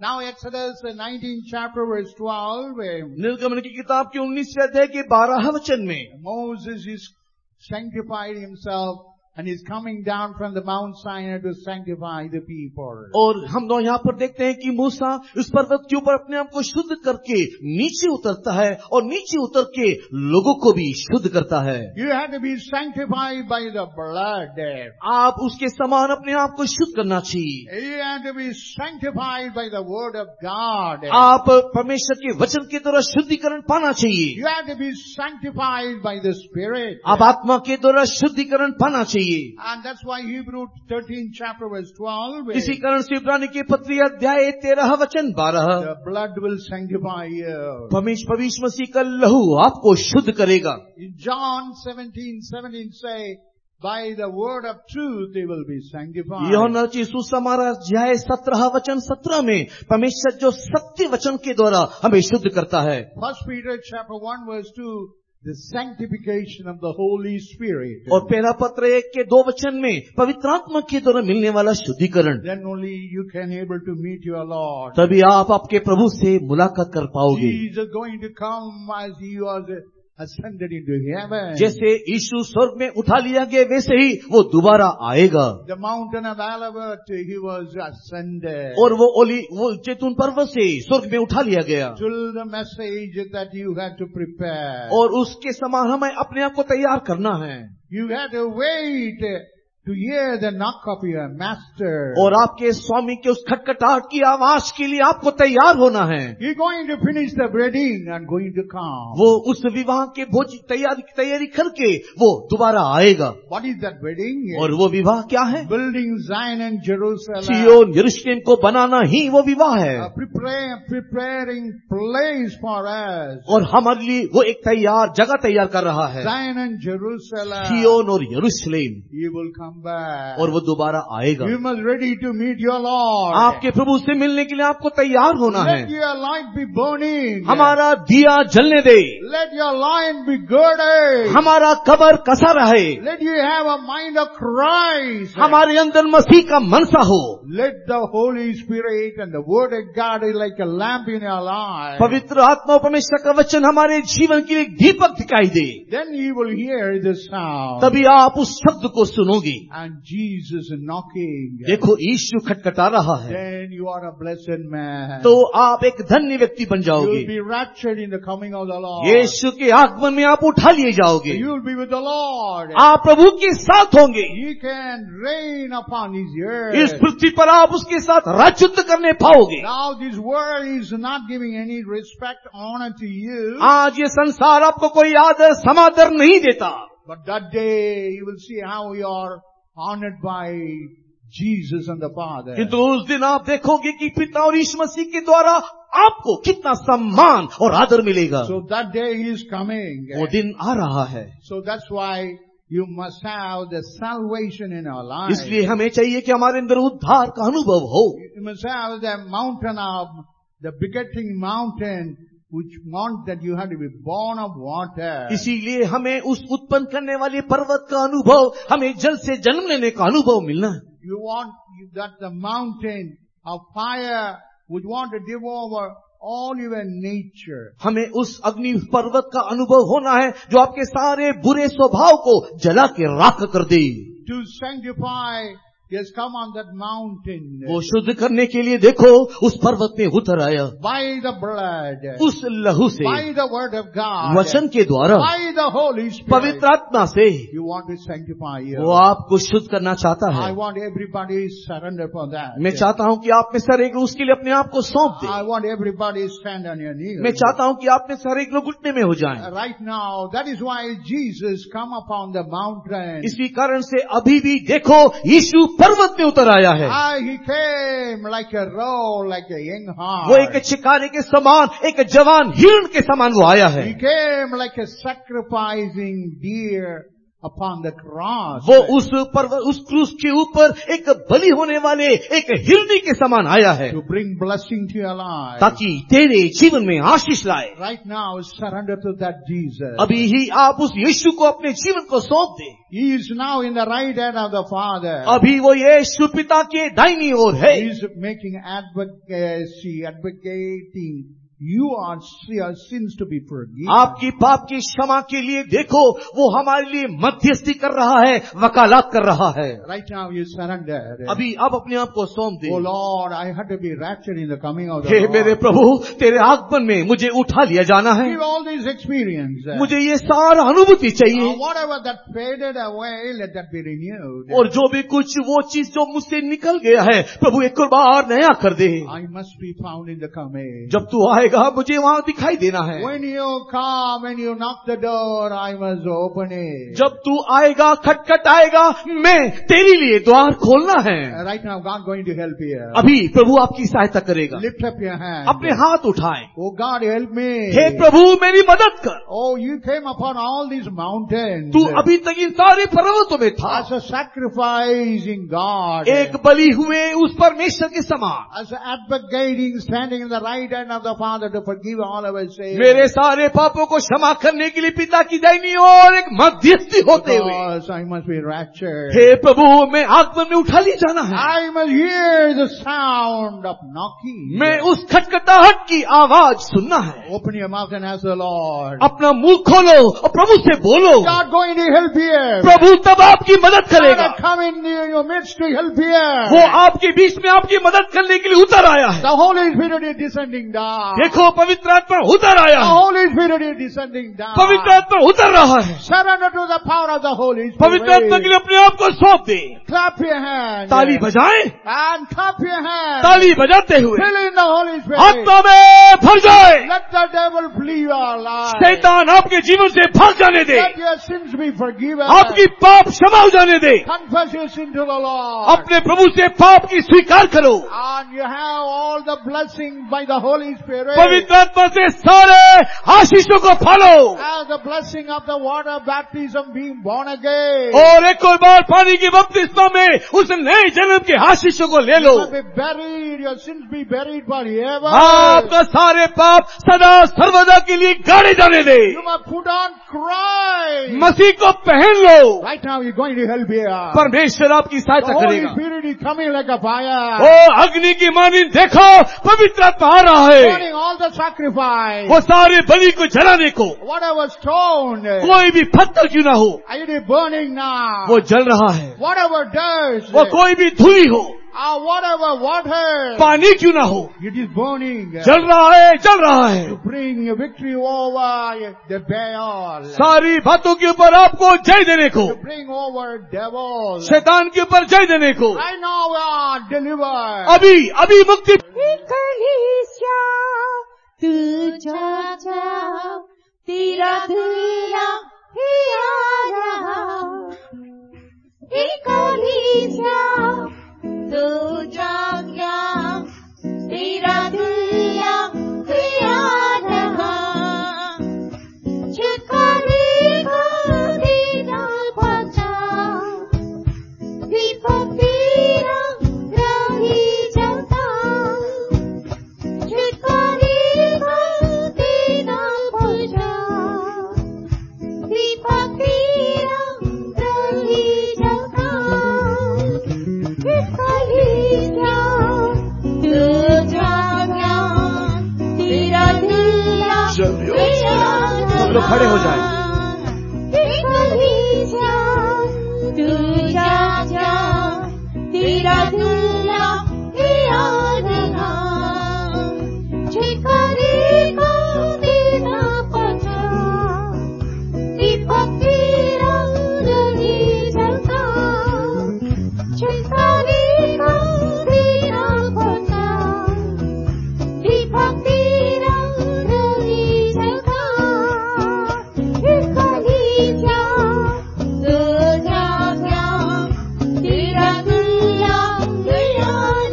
Now Exodus 19 chapter verse 12. निर्गमन की किताब के 19 अध्याय के 12 वचन में Moses is sanctified himself and is coming down from the Mount Sinai to sanctify the people. और हम लोग यहाँ पर देखते हैं कि मूसा उस पर्वत के ऊपर अपने आप को शुद्ध करके नीचे उतरता है और नीचे उतर के लोगों को भी शुद्ध करता है। You have to be sanctified by the blood. आप उसके समान अपने आप को शुद्ध करना चाहिए। You have to be sanctified by the word of God. आप परमेश्वर के वचन के द्वारा शुद्धिकरण पाना चाहिए। You have to be sanctified by the Spirit. आप आत्मा के द्वारा शुद्धिकरण पाना चाहिए। And that's why Hebrews 13 chapter verse 12. इसी कारण से इब्रानी की पत्री अध्याय 13 वचन 12। The blood will sanctify you. परमेश्वर मसीह का लहू आपको शुद्ध करेगा। In John 17:17 say, by the word of truth they will be sanctified. यूहन्ना की सुसमाचार अध्याय 17 वचन 17 में परमेश्वर जो सत्य वचन के द्वारा हमें शुद्ध करता है। 1 Peter chapter 1 verse 2, the sanctification of the Holy Spirit. और पहला पत्र 1 के 2 वचन में पवित्र आत्मा के द्वारा मिलने वाला शुद्धिकरण। Then only you can able to meet your Lord. तभी आप आपके प्रभु से मुलाकात कर पाओगे। Jesus is going to come as he was ascended into heaven. जैसे यीशु स्वर्ग में उठा लिया गया वैसे ही वो दोबारा आएगा। The mountain of Olivet, he was ascended. और वो जैतून पर्वत से स्वर्ग में उठा लिया गया। Till the message that you had to prepare. और उसके समान हमें अपने आप को तैयार करना है। You had to wait to hear the knock of your master. और आपके स्वामी के उस खटखटाहट की आवाज के लिए आपको तैयार होना है। You're going to finish the wedding and going to come. वो उस विवाह के भोज तैयारी करके वो दोबारा आएगा। What is that wedding? और वो विवाह क्या है? Building Zion and Jerusalem. सिय्योन यरूशलेम को बनाना ही वो विवाह है। Preparing place for us. और हमारे लिए वो एक जगह तैयार कर रहा है। Zion and Jerusalem. सिय्योन और यरूशलेम। You will come come back. और वो दोबारा आएगा। You must ready to meet your Lord. आपके प्रभु से मिलने के लिए आपको तैयार होना है। Let your light be burning. हमारा दिया जलने दे, Let your lion be girded. हमारा कबर कसा रहे, Let you have a mind of Christ. हमारे अंदर मसीह का मनसा हो। Let the Holy Spirit and the Word of God is like a lamp in your life. पवित्र आत्मा और परमेश्वर का वचन हमारे जीवन के लिए दीपक दिखाई दे, Then you will hear the sound. तभी आप उस शब्द को सुनोगे। And Jesus is knocking. देखो यीशु खटखटा रहा है, Then you are a blessed man. तो आप एक धन्य व्यक्ति बन You जाओगे। will be raptured in the coming of the Lord. यीशु के आगमन में आप उठा लिए जाओगे। You will be with the Lord. आप प्रभु के साथ होंगे। He can reign upon His इस earth. पृथ्वी पर आप उसके साथ राजत्व करने पाओगे। Now this world is not giving any respect, honor to you. आज ये संसार आपको कोई आदर समादर नहीं देता, But that day you will see how you are honored by Jesus and the Father. किंतु उस दिन आप देखोगे कि पिता और यीशु मसीह के द्वारा आपको कितना सम्मान और आदर मिलेगा। So that day is coming. वो दिन आ रहा है। So that's why you must have the salvation in our life. इसलिए हमें चाहिए कि हमारे अंदर उद्धार का अनुभव हो। You must have the mountain of the begetting mountain, which meant that you had to be born of water. इसीलिए हमें उस उत्पन्न करने वाले पर्वत का अनुभव, हमें जल से जन्म लेने का अनुभव मिलना है। You want that the mountain of fire which want to devour all your nature. हमें उस अग्नि पर्वत का अनुभव होना है जो आपके सारे बुरे स्वभाव को जला के राख कर दे। To sanctify, he has come on that mountain. वो शुद्ध करने के लिए देखो उस पर्वत पे उतर आया, By the blood. उस लहू से, By the word of God. वचन के द्वारा, By the Holy Spirit. पवित्र आत्मा से You want to sanctify you. वो आपको शुद्ध करना चाहता I है। want everybody surrender for that. मैं चाहता हूँ कि आप में से हर एक उसके लिए अपने आप को सौंप दे। I want everybody stand on your knees. मैं चाहता हूँ कि आप में से हर एक लोग घुटने में हो जाएं। Right now, that is why Jesus come upon the mountain. इसी कारण से अभी भी देखो यीशु पर्वत में उतर आया है। He came like a roe, like a young hart. वो एक चिकारे के समान, एक जवान हिरण के समान वो आया है। He came like a sacrificing deer upon the cross. वो उस पर्वत, उस क्रूस के ऊपर एक बलि होने वाले एक हिरनी के समान आया है, To bring blessing to your life. ताकि तेरे जीवन में आशीष लाए। Right now, surrender to that Jesus. अभी ही आप उस यीशु को अपने जीवन को सौंप दे। He is now in the right hand of the Father. अभी वो यीशु पिता के दाहिनी ओर है। He is making advocacy, advocating your sins to be forgiven. आपकी पाप की क्षमा के लिए देखो वो हमारे लिए मध्यस्थी कर रहा है, वकालत कर रहा है। Right now you surrender. अभी अब अपने आप को सौंप दे। Oh Lord, I had to be raptured in the coming of the hey Lord. मेरे प्रभु, तेरे आगमन में मुझे उठा लिया जाना है। Give all these experience. मुझे ये सारा अनुभूति चाहिए, Whatever that faded away, let that be renewed. और जो भी कुछ वो चीज जो मुझसे निकल गया है प्रभु एक और बार नया कर दे। I must be found in the coming. जब तू आएगा मुझे वहाँ दिखाई देना है। When you come, when you knock the door, I must open it. जब तू आएगा, खटखट आएगा, मैं तेरे लिए द्वार खोलना है। Right now, God going to help you. अभी प्रभु आपकी सहायता करेगा। Lift up your hand. अपने हाथ उठाएं। Oh God, help me. हे प्रभु मेरी मदद कर। Oh, you came upon all these mountains. तू अभी तक इन सारे पर्वतों में था, As a sacrificing God. एक बलि हुए उस परमेश्वर के समान। As an advocating, standing in the right hand of the Father to forgive all of our sins. मेरे सारे पापों को क्षमा करने के लिए पिता की दाहिनी ओर एक मध्यस्थी होते हुए, Because I must be raptured. हे प्रभु मैं आगमन में उठा लिया जाना है। I must hear the sound of knocking. मैं उस खटखटाहट की आवाज सुनना है। Open your mouth and ask the Lord. अपना मुंह खोलो और प्रभु से बोलो। God going to help you. प्रभु तब आपकी मदद करेगा। God come in your midst to help you. वो आपके बीच में आपकी मदद करने के लिए उतर आया है। The Holy Spirit is descending down. देखो पवित्र आत्मा उतर आया The है। Holy Spirit is descending down. पवित्र आत्मा उतर रहा है। Surrender to the power of the Holy Spirit. पवित्र आत्मा के लिए अपने आप को सौंप दे। Clap your hands. ताली बजाएं, And clap your hands. ताली बजाते हुए Fill in the Holy Spirit. आत्मा में भर जाए। Let the devil flee your life. शैतान आपके जीवन से भाग जाने दे। Let your sins be forgiven. आपकी पाप क्षमा हो जाने दे। Confess your sin to the Lord. अपने प्रभु से पाप की स्वीकार करो। And you have all the blessing by the Holy Spirit. पवित्र आत्मा से सारे आशीषों को पालो। As the blessing of the water baptism being born again. और एक और बार पानी की बपतिस्मा में उस नए जन्म के आशीषों को ले लो। You be buried, your sins be buried forever. आपका सारे पाप सदा सर्वदा के लिए गाड़े जाने दे। You must put on Christ. मसीह को पहन लो। Right now you're going to help here. परमेश्वर आपकी The सहायता Holy करेगा। Spirit is coming like a fire. ओ अग्नि की मानिंद देखो, पवित्र आत्मा आ रहा है। Burning all the sacrifice. वो सारे बलि को जलाने को, Whatever stone. कोई भी पत्थर क्यों ना हो, It is burning now. वो जल रहा है। Whatever dust. वो कोई भी धूली हो, Whatever water. पानी क्यों ना हो, It is burning. जल रहा है, जल रहा है। To bring victory over the Baal. सारी बातों के ऊपर आपको जय देने को, To bring over devil. शैतान के ऊपर जय देने को। Right now we are delivered. अभी अभी मुक्ति। कलीसिया तुझा जा तेरा दिया रहा, कलीसिया तुझा क्या तेरा दिया रहा, छिकारी को देना बचा, दीपक तेरा रही जलता, छिकारी को देना बचा, दीपक तेरा रही जलता, कलीसिया तुझा क्या तेरा दिया सब लोग खड़े हो जाए। कलीसिया तुझा क्या तेरा दिया रहा, छिकारी को देना पचा, दीपक तेरा रही जलता, छिकारी को देना पचा, दीपक तेरा रही जलता, कलीसिया तुझा क्या तेरा दिया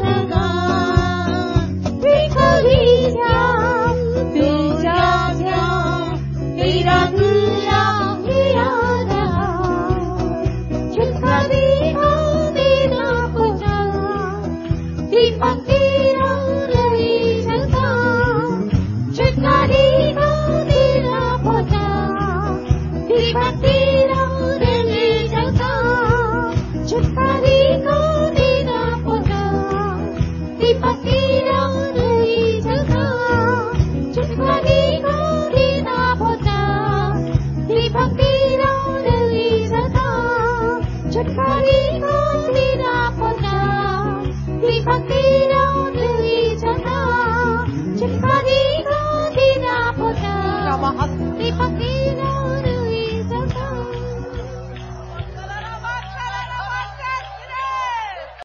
रहा, कलीसिया तुझा क्या तेरा दिया रहा, छिकारी को देना पचा, दीपक तेरा रही जलता, छिकारी को देना पचा, दीपक तेरा